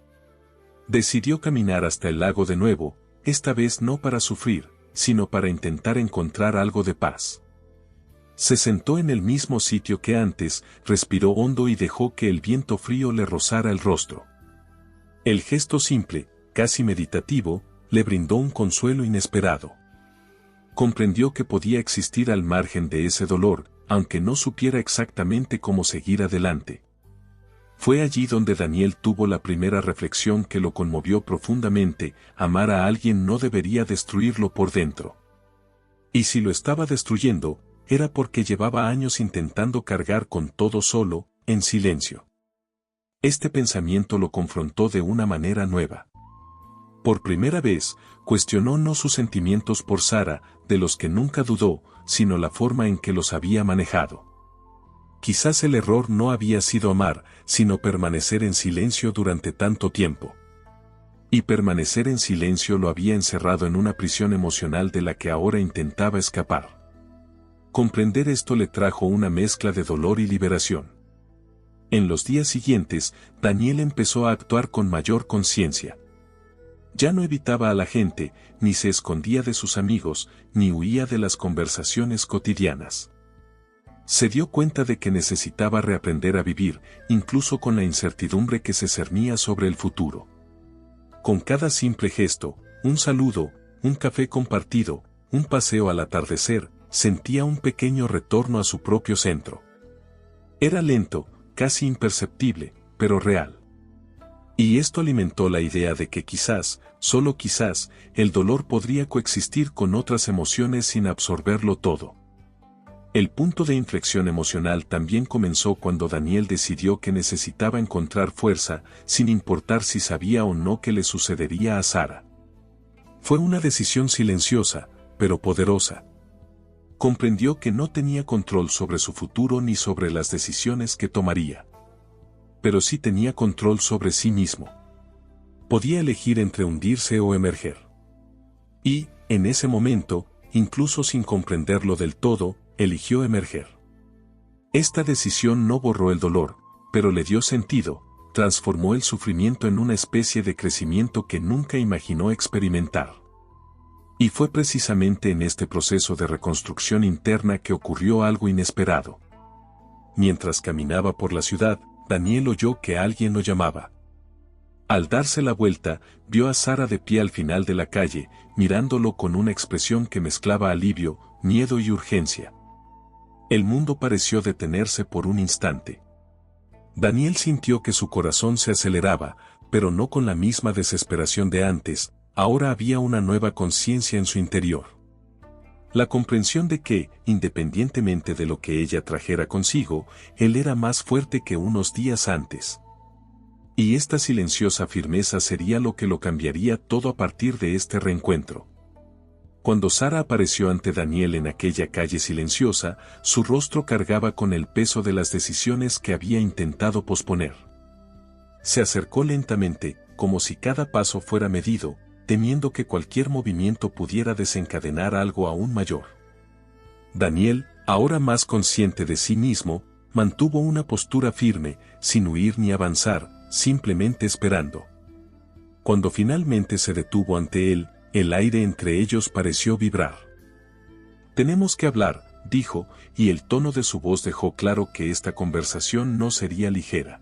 Decidió caminar hasta el lago de nuevo, esta vez no para sufrir, sino para intentar encontrar algo de paz. Se sentó en el mismo sitio que antes, respiró hondo y dejó que el viento frío le rozara el rostro. El gesto simple, casi meditativo, le brindó un consuelo inesperado. Comprendió que podía existir al margen de ese dolor, aunque no supiera exactamente cómo seguir adelante. Fue allí donde Daniel tuvo la primera reflexión que lo conmovió profundamente: amar a alguien no debería destruirlo por dentro. Y si lo estaba destruyendo, era porque llevaba años intentando cargar con todo solo, en silencio. Este pensamiento lo confrontó de una manera nueva. Por primera vez, cuestionó no sus sentimientos por Sara, de los que nunca dudó, sino la forma en que los había manejado. Quizás el error no había sido amar, sino permanecer en silencio durante tanto tiempo. Y permanecer en silencio lo había encerrado en una prisión emocional de la que ahora intentaba escapar. Comprender esto le trajo una mezcla de dolor y liberación. En los días siguientes, Daniel empezó a actuar con mayor conciencia. Ya no evitaba a la gente, ni se escondía de sus amigos, ni huía de las conversaciones cotidianas. Se dio cuenta de que necesitaba reaprender a vivir, incluso con la incertidumbre que se cernía sobre el futuro. Con cada simple gesto, un saludo, un café compartido, un paseo al atardecer, sentía un pequeño retorno a su propio centro. Era lento, casi imperceptible, pero real. Y esto alimentó la idea de que quizás, solo quizás, el dolor podría coexistir con otras emociones sin absorberlo todo. El punto de inflexión emocional también comenzó cuando Daniel decidió que necesitaba encontrar fuerza, sin importar si sabía o no qué le sucedería a Sara. Fue una decisión silenciosa, pero poderosa. Comprendió que no tenía control sobre su futuro ni sobre las decisiones que tomaría. Pero sí tenía control sobre sí mismo. Podía elegir entre hundirse o emerger. Y, en ese momento, incluso sin comprenderlo del todo, eligió emerger. Esta decisión no borró el dolor, pero le dio sentido, transformó el sufrimiento en una especie de crecimiento que nunca imaginó experimentar. Y fue precisamente en este proceso de reconstrucción interna que ocurrió algo inesperado. Mientras caminaba por la ciudad, Daniel oyó que alguien lo llamaba. Al darse la vuelta, vio a Sara de pie al final de la calle, mirándolo con una expresión que mezclaba alivio, miedo y urgencia. El mundo pareció detenerse por un instante. Daniel sintió que su corazón se aceleraba, pero no con la misma desesperación de antes. Ahora había una nueva conciencia en su interior. La comprensión de que, independientemente de lo que ella trajera consigo, él era más fuerte que unos días antes. Y esta silenciosa firmeza sería lo que lo cambiaría todo a partir de este reencuentro. Cuando Sara apareció ante Daniel en aquella calle silenciosa, su rostro cargaba con el peso de las decisiones que había intentado posponer. Se acercó lentamente, como si cada paso fuera medido, temiendo que cualquier movimiento pudiera desencadenar algo aún mayor. Daniel, ahora más consciente de sí mismo, mantuvo una postura firme, sin huir ni avanzar, simplemente esperando. Cuando finalmente se detuvo ante él, el aire entre ellos pareció vibrar. «Tenemos que hablar», dijo, y el tono de su voz dejó claro que esta conversación no sería ligera.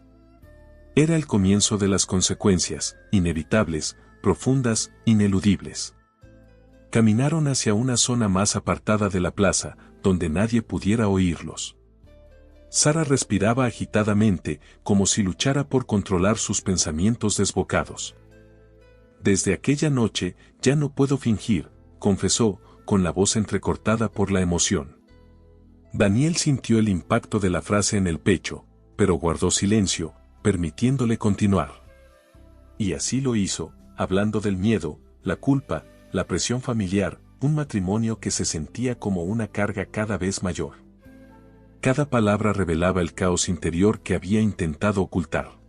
Era el comienzo de las consecuencias, inevitables, profundas, ineludibles. Caminaron hacia una zona más apartada de la plaza, donde nadie pudiera oírlos. Sara respiraba agitadamente, como si luchara por controlar sus pensamientos desbocados. «Desde aquella noche, ya no puedo fingir», confesó, con la voz entrecortada por la emoción. Daniel sintió el impacto de la frase en el pecho, pero guardó silencio, permitiéndole continuar. Y así lo hizo, hablando del miedo, la culpa, la presión familiar, un matrimonio que se sentía como una carga cada vez mayor. Cada palabra revelaba el caos interior que había intentado ocultar.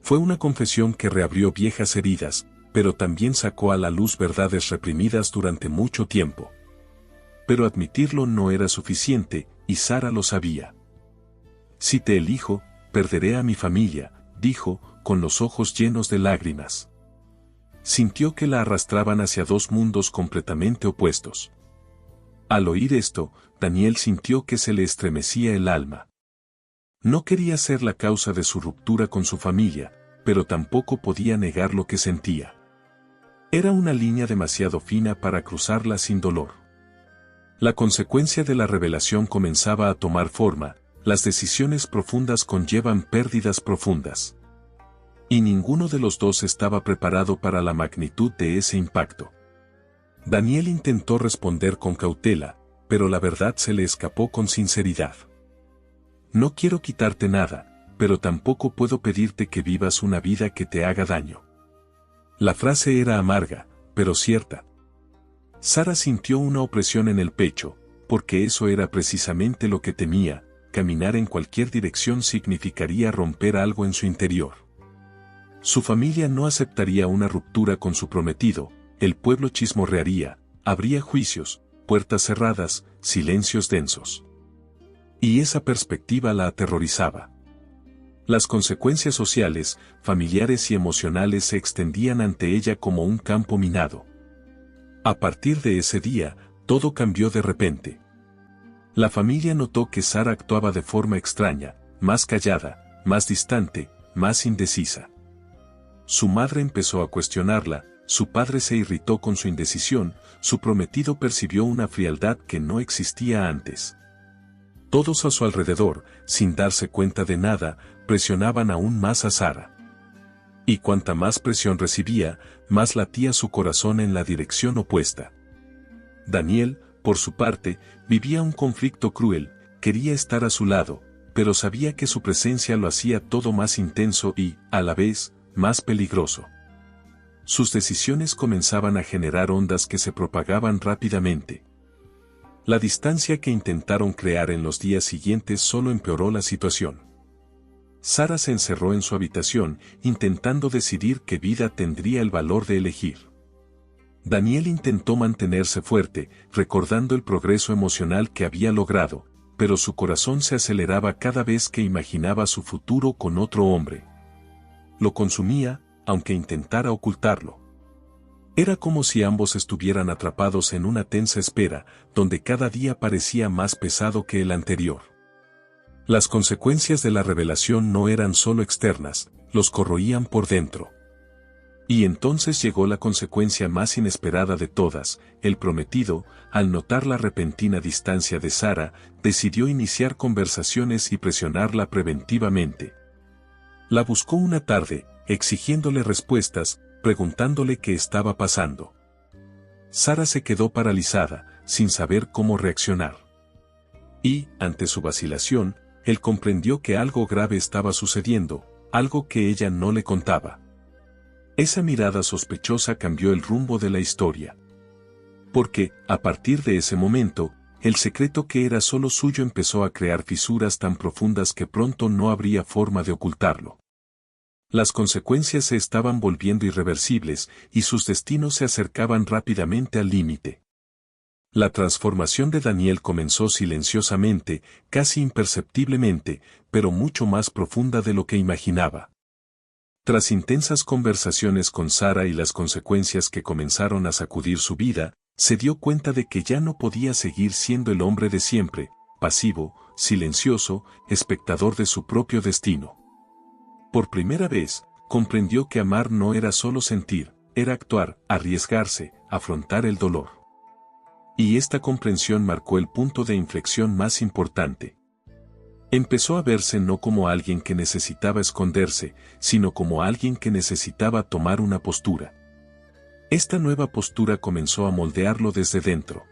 Fue una confesión que reabrió viejas heridas, pero también sacó a la luz verdades reprimidas durante mucho tiempo. Pero admitirlo no era suficiente, y Sara lo sabía. «Si te elijo, perderé a mi familia», dijo, con los ojos llenos de lágrimas. Sintió que la arrastraban hacia dos mundos completamente opuestos. Al oír esto, Daniel sintió que se le estremecía el alma. No quería ser la causa de su ruptura con su familia, pero tampoco podía negar lo que sentía. Era una línea demasiado fina para cruzarla sin dolor. La consecuencia de la revelación comenzaba a tomar forma. Las decisiones profundas conllevan pérdidas profundas. Y ninguno de los dos estaba preparado para la magnitud de ese impacto. Daniel intentó responder con cautela, pero la verdad se le escapó con sinceridad. «No quiero quitarte nada, pero tampoco puedo pedirte que vivas una vida que te haga daño». La frase era amarga, pero cierta. Sara sintió una opresión en el pecho, porque eso era precisamente lo que temía. Caminar en cualquier dirección significaría romper algo en su interior. Su familia no aceptaría una ruptura con su prometido, el pueblo chismorrearía, habría juicios, puertas cerradas, silencios densos. Y esa perspectiva la aterrorizaba. Las consecuencias sociales, familiares y emocionales se extendían ante ella como un campo minado. A partir de ese día, todo cambió de repente. La familia notó que Sara actuaba de forma extraña, más callada, más distante, más indecisa. Su madre empezó a cuestionarla, su padre se irritó con su indecisión, su prometido percibió una frialdad que no existía antes. Todos a su alrededor, sin darse cuenta de nada, presionaban aún más a Sara. Y cuanta más presión recibía, más latía su corazón en la dirección opuesta. Daniel, por su parte, vivía un conflicto cruel, quería estar a su lado, pero sabía que su presencia lo hacía todo más intenso y, a la vez, más peligroso. Sus decisiones comenzaban a generar ondas que se propagaban rápidamente. La distancia que intentaron crear en los días siguientes solo empeoró la situación. Sara se encerró en su habitación, intentando decidir qué vida tendría el valor de elegir. Daniel intentó mantenerse fuerte, recordando el progreso emocional que había logrado, pero su corazón se aceleraba cada vez que imaginaba su futuro con otro hombre. Lo consumía, aunque intentara ocultarlo. Era como si ambos estuvieran atrapados en una tensa espera, donde cada día parecía más pesado que el anterior. Las consecuencias de la revelación no eran solo externas, los corroían por dentro. Y entonces llegó la consecuencia más inesperada de todas. El prometido, al notar la repentina distancia de Sara, decidió iniciar conversaciones y presionarla preventivamente. La buscó una tarde, exigiéndole respuestas, preguntándole qué estaba pasando. Sara se quedó paralizada, sin saber cómo reaccionar. Y, ante su vacilación, él comprendió que algo grave estaba sucediendo, algo que ella no le contaba. Esa mirada sospechosa cambió el rumbo de la historia. Porque, a partir de ese momento, el secreto que era solo suyo empezó a crear fisuras tan profundas que pronto no habría forma de ocultarlo. Las consecuencias se estaban volviendo irreversibles y sus destinos se acercaban rápidamente al límite. La transformación de Daniel comenzó silenciosamente, casi imperceptiblemente, pero mucho más profunda de lo que imaginaba. Tras intensas conversaciones con Sara y las consecuencias que comenzaron a sacudir su vida, se dio cuenta de que ya no podía seguir siendo el hombre de siempre, pasivo, silencioso, espectador de su propio destino. Por primera vez, comprendió que amar no era solo sentir, era actuar, arriesgarse, afrontar el dolor. Y esta comprensión marcó el punto de inflexión más importante. Empezó a verse no como alguien que necesitaba esconderse, sino como alguien que necesitaba tomar una postura. Esta nueva postura comenzó a moldearlo desde dentro.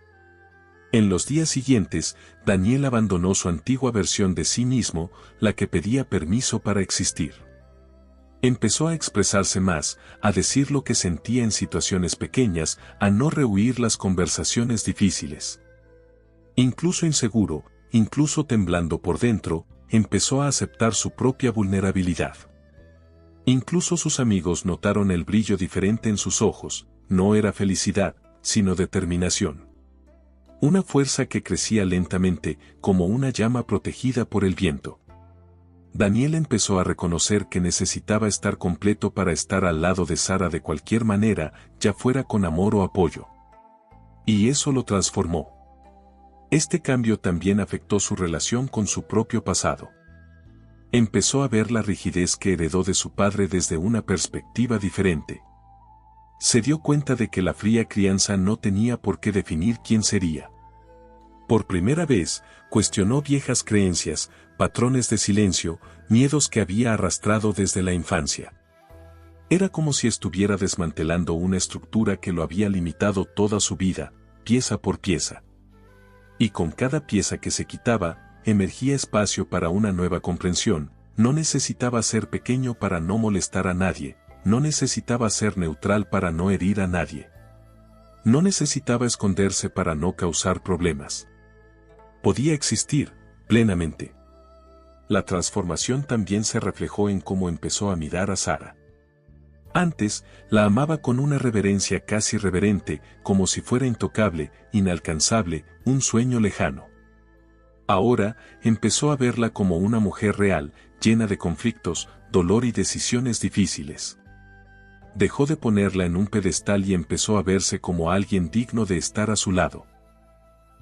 En los días siguientes, Daniel abandonó su antigua versión de sí mismo, la que pedía permiso para existir. Empezó a expresarse más, a decir lo que sentía en situaciones pequeñas, a no rehuir las conversaciones difíciles. Incluso inseguro, incluso temblando por dentro, empezó a aceptar su propia vulnerabilidad. Incluso sus amigos notaron el brillo diferente en sus ojos, no era felicidad, sino determinación. Una fuerza que crecía lentamente, como una llama protegida por el viento. Daniel empezó a reconocer que necesitaba estar completo para estar al lado de Sara de cualquier manera, ya fuera con amor o apoyo. Y eso lo transformó. Este cambio también afectó su relación con su propio pasado. Empezó a ver la rigidez que heredó de su padre desde una perspectiva diferente. Se dio cuenta de que la fría crianza no tenía por qué definir quién sería. Por primera vez, cuestionó viejas creencias, patrones de silencio, miedos que había arrastrado desde la infancia. Era como si estuviera desmantelando una estructura que lo había limitado toda su vida, pieza por pieza. Y con cada pieza que se quitaba, emergía espacio para una nueva comprensión. No necesitaba ser pequeño para no molestar a nadie, no necesitaba ser neutral para no herir a nadie. No necesitaba esconderse para no causar problemas. Podía existir, plenamente. La transformación también se reflejó en cómo empezó a mirar a Sara. Antes, la amaba con una reverencia casi reverente, como si fuera intocable, inalcanzable, un sueño lejano. Ahora, empezó a verla como una mujer real, llena de conflictos, dolor y decisiones difíciles. Dejó de ponerla en un pedestal y empezó a verse como alguien digno de estar a su lado.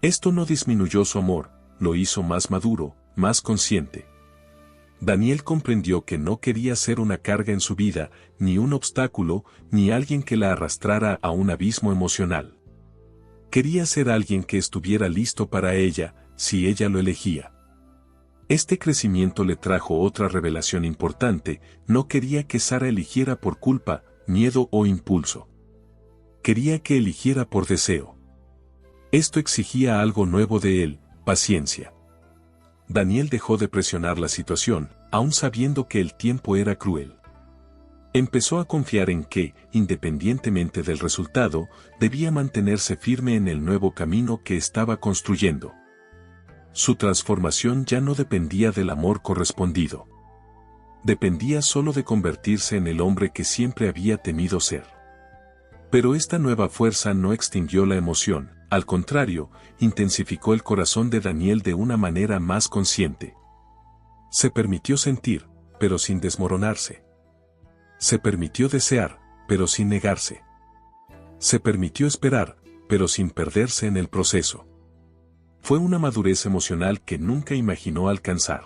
Esto no disminuyó su amor, lo hizo más maduro, más consciente. Daniel comprendió que no quería ser una carga en su vida, ni un obstáculo, ni alguien que la arrastrara a un abismo emocional. Quería ser alguien que estuviera listo para ella, si ella lo elegía. Este crecimiento le trajo otra revelación importante: no quería que Sara eligiera por culpa, miedo o impulso. Quería que eligiera por deseo. Esto exigía algo nuevo de él: paciencia. Daniel dejó de presionar la situación, aun sabiendo que el tiempo era cruel. Empezó a confiar en que, independientemente del resultado, debía mantenerse firme en el nuevo camino que estaba construyendo. Su transformación ya no dependía del amor correspondido. Dependía solo de convertirse en el hombre que siempre había temido ser. Pero esta nueva fuerza no extinguió la emoción, al contrario, intensificó el corazón de Daniel de una manera más consciente. Se permitió sentir, pero sin desmoronarse. Se permitió desear, pero sin negarse. Se permitió esperar, pero sin perderse en el proceso. Fue una madurez emocional que nunca imaginó alcanzar.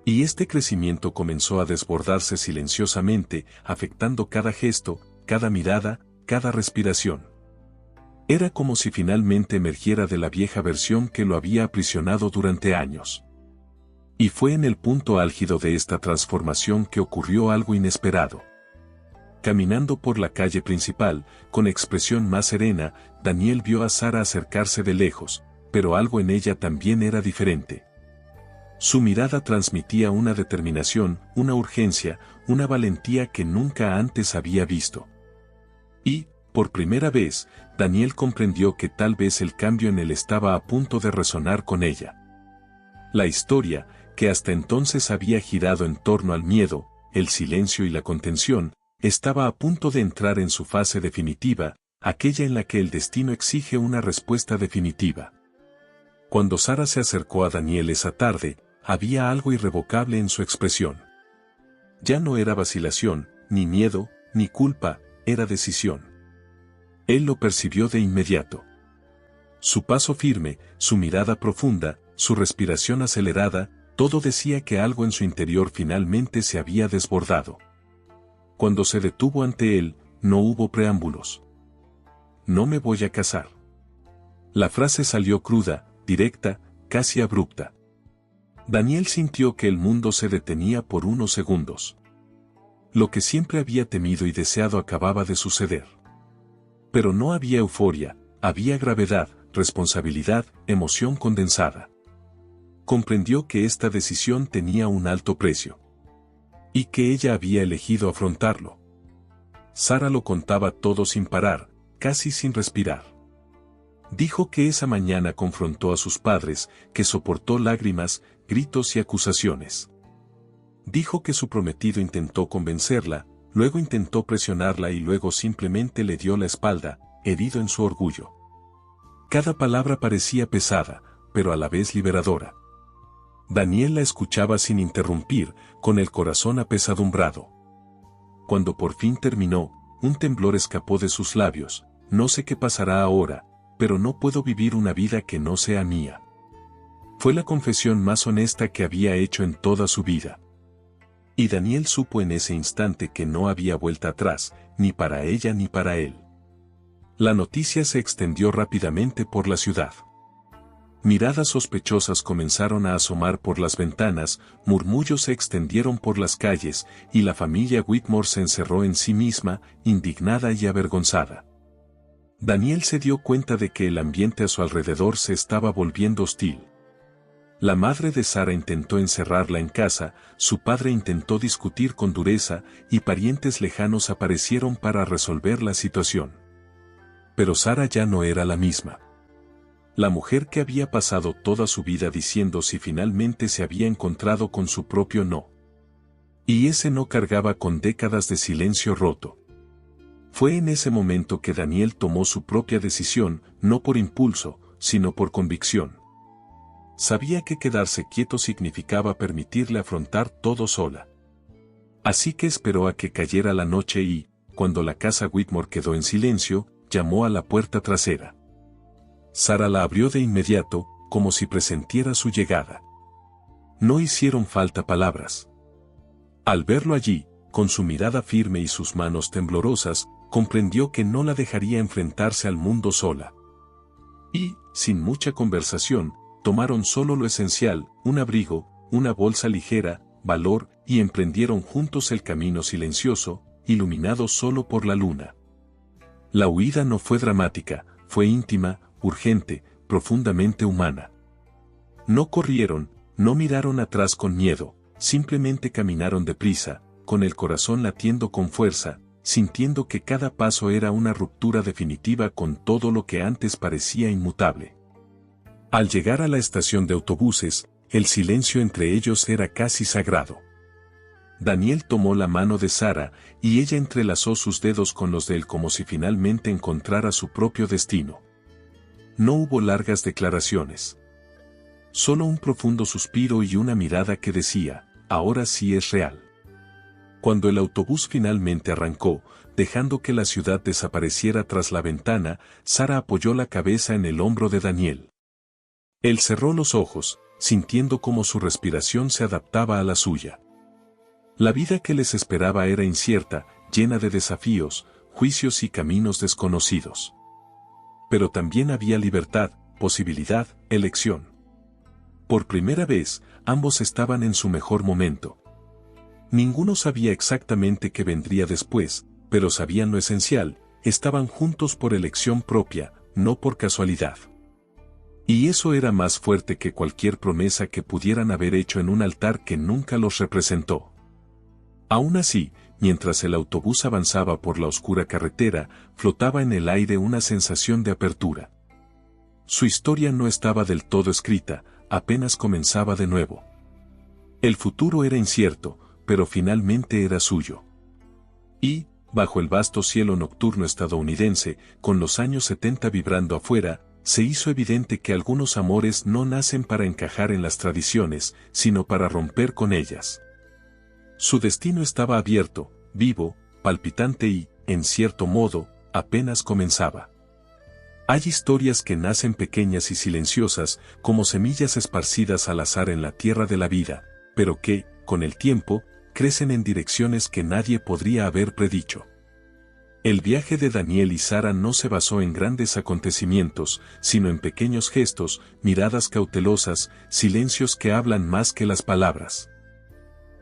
Y este crecimiento comenzó a desbordarse silenciosamente, afectando cada gesto, cada mirada, cada respiración. Era como si finalmente emergiera de la vieja versión que lo había aprisionado durante años. Y fue en el punto álgido de esta transformación que ocurrió algo inesperado. Caminando por la calle principal, con expresión más serena, Daniel vio a Sara acercarse de lejos, pero algo en ella también era diferente. Su mirada transmitía una determinación, una urgencia, una valentía que nunca antes había visto. Y, por primera vez, Daniel comprendió que tal vez el cambio en él estaba a punto de resonar con ella. La historia, que hasta entonces había girado en torno al miedo, el silencio y la contención, estaba a punto de entrar en su fase definitiva, aquella en la que el destino exige una respuesta definitiva. Cuando Sara se acercó a Daniel esa tarde, había algo irrevocable en su expresión. Ya no era vacilación, ni miedo, ni culpa, era decisión. Él lo percibió de inmediato. Su paso firme, su mirada profunda, su respiración acelerada, todo decía que algo en su interior finalmente se había desbordado. Cuando se detuvo ante él, no hubo preámbulos. No me voy a casar. La frase salió cruda, directa, casi abrupta. Daniel sintió que el mundo se detenía por unos segundos. Lo que siempre había temido y deseado acababa de suceder. Pero no había euforia, había gravedad, responsabilidad, emoción condensada. Comprendió que esta decisión tenía un alto precio. Y que ella había elegido afrontarlo. Sara lo contaba todo sin parar, casi sin respirar. Dijo que esa mañana confrontó a sus padres, que soportó lágrimas, gritos y acusaciones. Dijo que su prometido intentó convencerla, luego intentó presionarla y luego simplemente le dio la espalda, herido en su orgullo. Cada palabra parecía pesada, pero a la vez liberadora. Daniel la escuchaba sin interrumpir, con el corazón apesadumbrado. Cuando por fin terminó, un temblor escapó de sus labios. No sé qué pasará ahora, pero no puedo vivir una vida que no sea mía. Fue la confesión más honesta que había hecho en toda su vida. Y Daniel supo en ese instante que no había vuelta atrás, ni para ella ni para él. La noticia se extendió rápidamente por la ciudad. Miradas sospechosas comenzaron a asomar por las ventanas, murmullos se extendieron por las calles, y la familia Whitmore se encerró en sí misma, indignada y avergonzada. Daniel se dio cuenta de que el ambiente a su alrededor se estaba volviendo hostil. La madre de Sara intentó encerrarla en casa, su padre intentó discutir con dureza, y parientes lejanos aparecieron para resolver la situación. Pero Sara ya no era la misma. La mujer que había pasado toda su vida diciendo si finalmente se había encontrado con su propio no. Y ese no cargaba con décadas de silencio roto. Fue en ese momento que Daniel tomó su propia decisión, no por impulso, sino por convicción. Sabía que quedarse quieto significaba permitirle afrontar todo sola. Así que esperó a que cayera la noche y, cuando la casa Whitmore quedó en silencio, llamó a la puerta trasera. Sara la abrió de inmediato, como si presentiera su llegada. No hicieron falta palabras. Al verlo allí, con su mirada firme y sus manos temblorosas, comprendió que no la dejaría enfrentarse al mundo sola. Y, sin mucha conversación, tomaron solo lo esencial, un abrigo, una bolsa ligera, valor, y emprendieron juntos el camino silencioso, iluminado solo por la luna. La huida no fue dramática, fue íntima, urgente, profundamente humana. No corrieron, no miraron atrás con miedo, simplemente caminaron deprisa, con el corazón latiendo con fuerza, sintiendo que cada paso era una ruptura definitiva con todo lo que antes parecía inmutable. Al llegar a la estación de autobuses, el silencio entre ellos era casi sagrado. Daniel tomó la mano de Sara, y ella entrelazó sus dedos con los de él como si finalmente encontrara su propio destino. No hubo largas declaraciones. Solo un profundo suspiro y una mirada que decía, ahora sí es real. Cuando el autobús finalmente arrancó, dejando que la ciudad desapareciera tras la ventana, Sara apoyó la cabeza en el hombro de Daniel. Él cerró los ojos, sintiendo cómo su respiración se adaptaba a la suya. La vida que les esperaba era incierta, llena de desafíos, juicios y caminos desconocidos. Pero también había libertad, posibilidad, elección. Por primera vez, ambos estaban en su mejor momento. Ninguno sabía exactamente qué vendría después, pero sabían lo esencial, estaban juntos por elección propia, no por casualidad. Y eso era más fuerte que cualquier promesa que pudieran haber hecho en un altar que nunca los representó. Aún así, mientras el autobús avanzaba por la oscura carretera, flotaba en el aire una sensación de apertura. Su historia no estaba del todo escrita, apenas comenzaba de nuevo. El futuro era incierto, pero finalmente era suyo. Y, bajo el vasto cielo nocturno estadounidense, con los años 70 vibrando afuera, se hizo evidente que algunos amores no nacen para encajar en las tradiciones, sino para romper con ellas. Su destino estaba abierto, vivo, palpitante y, en cierto modo, apenas comenzaba. Hay historias que nacen pequeñas y silenciosas, como semillas esparcidas al azar en la tierra de la vida, pero que, con el tiempo, crecen en direcciones que nadie podría haber predicho. El viaje de Daniel y Sara no se basó en grandes acontecimientos, sino en pequeños gestos, miradas cautelosas, silencios que hablan más que las palabras.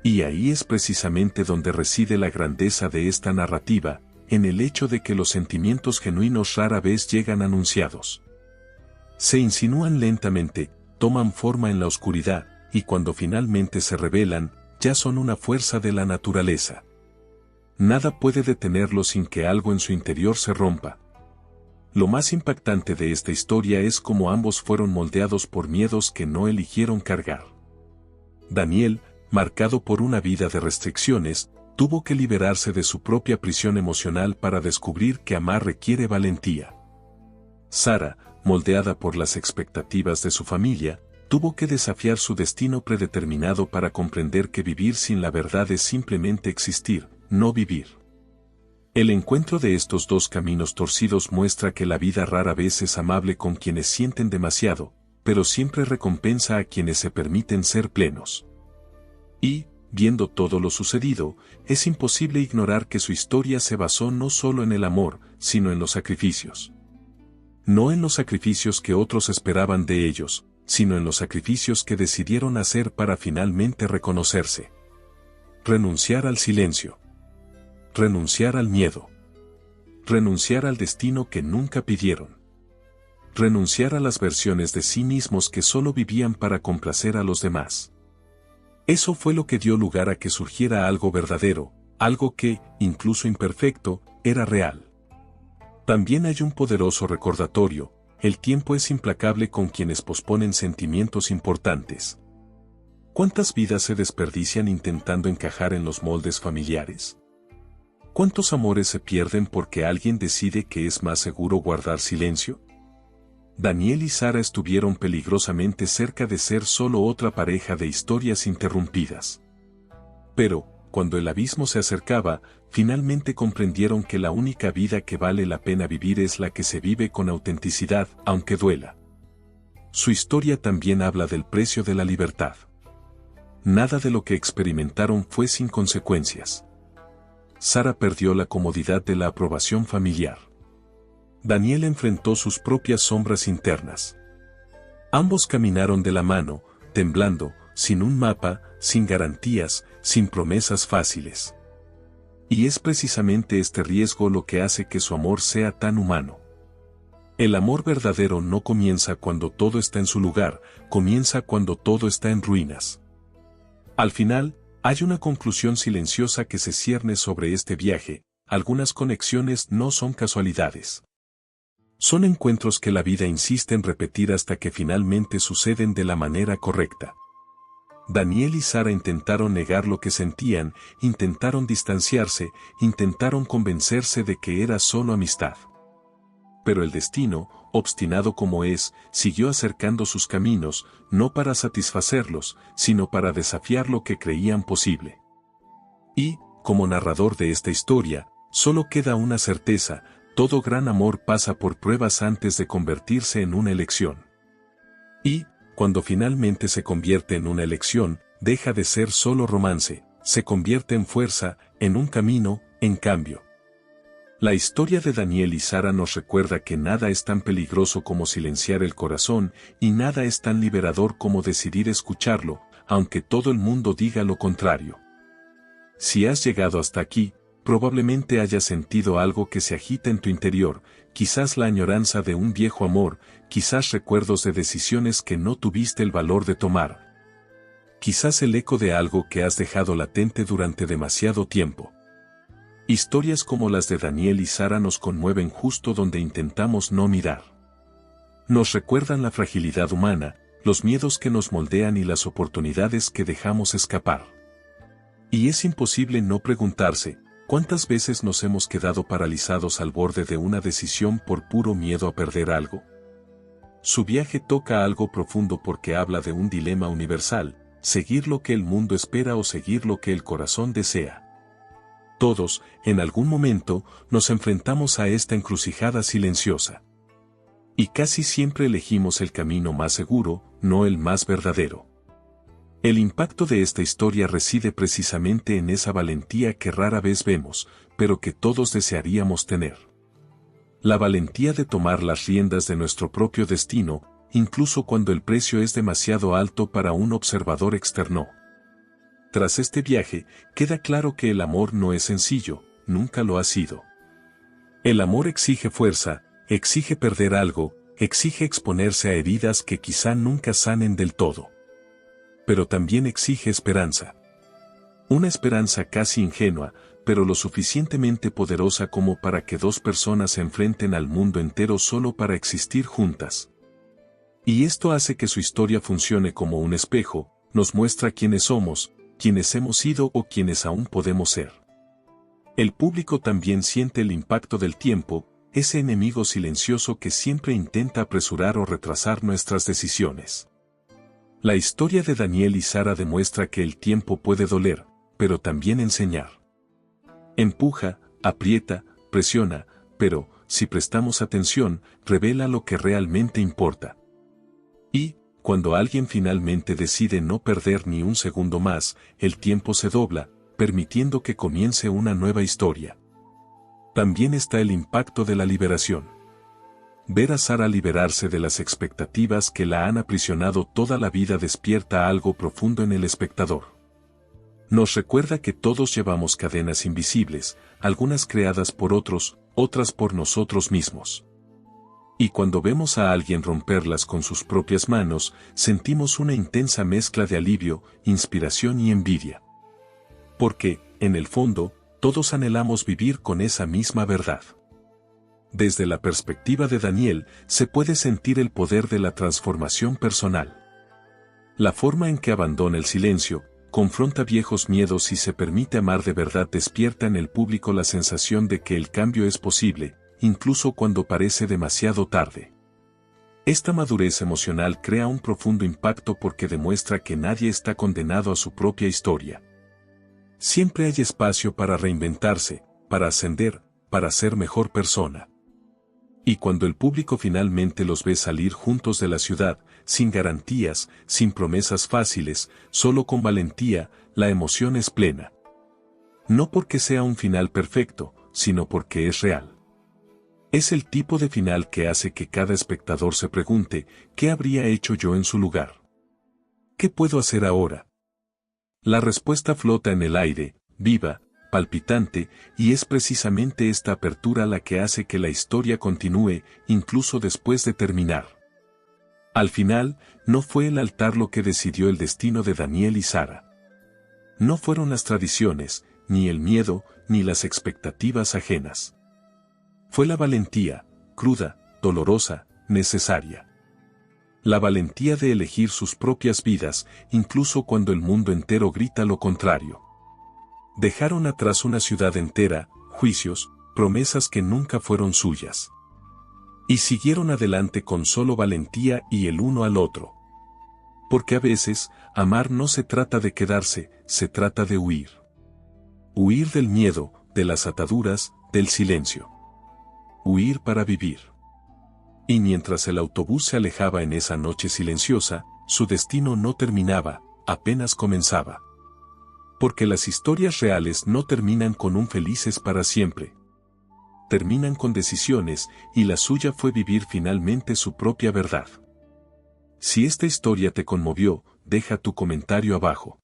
Y ahí es precisamente donde reside la grandeza de esta narrativa, en el hecho de que los sentimientos genuinos rara vez llegan anunciados. Se insinúan lentamente, toman forma en la oscuridad, y cuando finalmente se revelan, ya son una fuerza de la naturaleza. Nada puede detenerlo sin que algo en su interior se rompa. Lo más impactante de esta historia es cómo ambos fueron moldeados por miedos que no eligieron cargar. Daniel, marcado por una vida de restricciones, tuvo que liberarse de su propia prisión emocional para descubrir que amar requiere valentía. Sara, moldeada por las expectativas de su familia, tuvo que desafiar su destino predeterminado para comprender que vivir sin la verdad es simplemente existir, no vivir. El encuentro de estos dos caminos torcidos muestra que la vida rara vez es amable con quienes sienten demasiado, pero siempre recompensa a quienes se permiten ser plenos. Y, viendo todo lo sucedido, es imposible ignorar que su historia se basó no solo en el amor, sino en los sacrificios. No en los sacrificios que otros esperaban de ellos, sino en los sacrificios que decidieron hacer para finalmente reconocerse. Renunciar al silencio. Renunciar al miedo. Renunciar al destino que nunca pidieron. Renunciar a las versiones de sí mismos que solo vivían para complacer a los demás. Eso fue lo que dio lugar a que surgiera algo verdadero, algo que, incluso imperfecto, era real. También hay un poderoso recordatorio: el tiempo es implacable con quienes posponen sentimientos importantes. ¿Cuántas vidas se desperdician intentando encajar en los moldes familiares? ¿Cuántos amores se pierden porque alguien decide que es más seguro guardar silencio? Daniel y Sara estuvieron peligrosamente cerca de ser solo otra pareja de historias interrumpidas. Pero, cuando el abismo se acercaba, finalmente comprendieron que la única vida que vale la pena vivir es la que se vive con autenticidad, aunque duela. Su historia también habla del precio de la libertad. Nada de lo que experimentaron fue sin consecuencias. Sara perdió la comodidad de la aprobación familiar. Daniel enfrentó sus propias sombras internas. Ambos caminaron de la mano, temblando, sin un mapa, sin garantías, sin promesas fáciles. Y es precisamente este riesgo lo que hace que su amor sea tan humano. El amor verdadero no comienza cuando todo está en su lugar, comienza cuando todo está en ruinas. Al final, hay una conclusión silenciosa que se cierne sobre este viaje: algunas conexiones no son casualidades. Son encuentros que la vida insiste en repetir hasta que finalmente suceden de la manera correcta. Daniel y Sara intentaron negar lo que sentían, intentaron distanciarse, intentaron convencerse de que era solo amistad. Pero el destino, obstinado como es, siguió acercando sus caminos, no para satisfacerlos, sino para desafiar lo que creían posible. Y, como narrador de esta historia, solo queda una certeza: todo gran amor pasa por pruebas antes de convertirse en una elección. Y, cuando finalmente se convierte en una elección, deja de ser solo romance, se convierte en fuerza, en un camino, en cambio. La historia de Daniel y Sara nos recuerda que nada es tan peligroso como silenciar el corazón, y nada es tan liberador como decidir escucharlo, aunque todo el mundo diga lo contrario. Si has llegado hasta aquí, probablemente hayas sentido algo que se agita en tu interior, quizás la añoranza de un viejo amor, quizás recuerdos de decisiones que no tuviste el valor de tomar. Quizás el eco de algo que has dejado latente durante demasiado tiempo. Historias como las de Daniel y Sara nos conmueven justo donde intentamos no mirar. Nos recuerdan la fragilidad humana, los miedos que nos moldean y las oportunidades que dejamos escapar. Y es imposible no preguntarse: ¿cuántas veces nos hemos quedado paralizados al borde de una decisión por puro miedo a perder algo? Su viaje toca algo profundo porque habla de un dilema universal: seguir lo que el mundo espera o seguir lo que el corazón desea. Todos, en algún momento, nos enfrentamos a esta encrucijada silenciosa. Y casi siempre elegimos el camino más seguro, no el más verdadero. El impacto de esta historia reside precisamente en esa valentía que rara vez vemos, pero que todos desearíamos tener. La valentía de tomar las riendas de nuestro propio destino, incluso cuando el precio es demasiado alto para un observador externo. Tras este viaje, queda claro que el amor no es sencillo, nunca lo ha sido. El amor exige fuerza, exige perder algo, exige exponerse a heridas que quizá nunca sanen del todo. Pero también exige esperanza. Una esperanza casi ingenua, pero lo suficientemente poderosa como para que dos personas se enfrenten al mundo entero solo para existir juntas. Y esto hace que su historia funcione como un espejo, nos muestra quiénes somos, quienes hemos sido o quienes aún podemos ser. El público también siente el impacto del tiempo, ese enemigo silencioso que siempre intenta apresurar o retrasar nuestras decisiones. La historia de Daniel y Sara demuestra que el tiempo puede doler, pero también enseñar. Empuja, aprieta, presiona, pero, si prestamos atención, revela lo que realmente importa. Y, cuando alguien finalmente decide no perder ni un segundo más, el tiempo se dobla, permitiendo que comience una nueva historia. También está el impacto de la liberación. Ver a Sara liberarse de las expectativas que la han aprisionado toda la vida despierta algo profundo en el espectador. Nos recuerda que todos llevamos cadenas invisibles, algunas creadas por otros, otras por nosotros mismos. Y cuando vemos a alguien romperlas con sus propias manos, sentimos una intensa mezcla de alivio, inspiración y envidia. Porque, en el fondo, todos anhelamos vivir con esa misma verdad. Desde la perspectiva de Daniel, se puede sentir el poder de la transformación personal. La forma en que abandona el silencio, confronta viejos miedos y se permite amar de verdad despierta en el público la sensación de que el cambio es posible, incluso cuando parece demasiado tarde. Esta madurez emocional crea un profundo impacto porque demuestra que nadie está condenado a su propia historia. Siempre hay espacio para reinventarse, para ascender, para ser mejor persona. Y cuando el público finalmente los ve salir juntos de la ciudad, sin garantías, sin promesas fáciles, solo con valentía, la emoción es plena. No porque sea un final perfecto, sino porque es real. Es el tipo de final que hace que cada espectador se pregunte: ¿qué habría hecho yo en su lugar? ¿Qué puedo hacer ahora? La respuesta flota en el aire, viva, palpitante, y es precisamente esta apertura la que hace que la historia continúe, incluso después de terminar. Al final, no fue el altar lo que decidió el destino de Daniel y Sara. No fueron las tradiciones, ni el miedo, ni las expectativas ajenas. Fue la valentía, cruda, dolorosa, necesaria. La valentía de elegir sus propias vidas, incluso cuando el mundo entero grita lo contrario. Dejaron atrás una ciudad entera, juicios, promesas que nunca fueron suyas. Y siguieron adelante con solo valentía y el uno al otro. Porque a veces, amar no se trata de quedarse, se trata de huir. Huir del miedo, de las ataduras, del silencio. Huir para vivir. Y mientras el autobús se alejaba en esa noche silenciosa, su destino no terminaba, apenas comenzaba. Porque las historias reales no terminan con un felices para siempre. Terminan con decisiones, y la suya fue vivir finalmente su propia verdad. Si esta historia te conmovió, deja tu comentario abajo.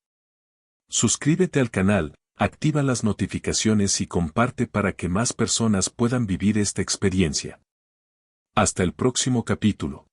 Suscríbete al canal, activa las notificaciones y comparte para que más personas puedan vivir esta experiencia. Hasta el próximo capítulo.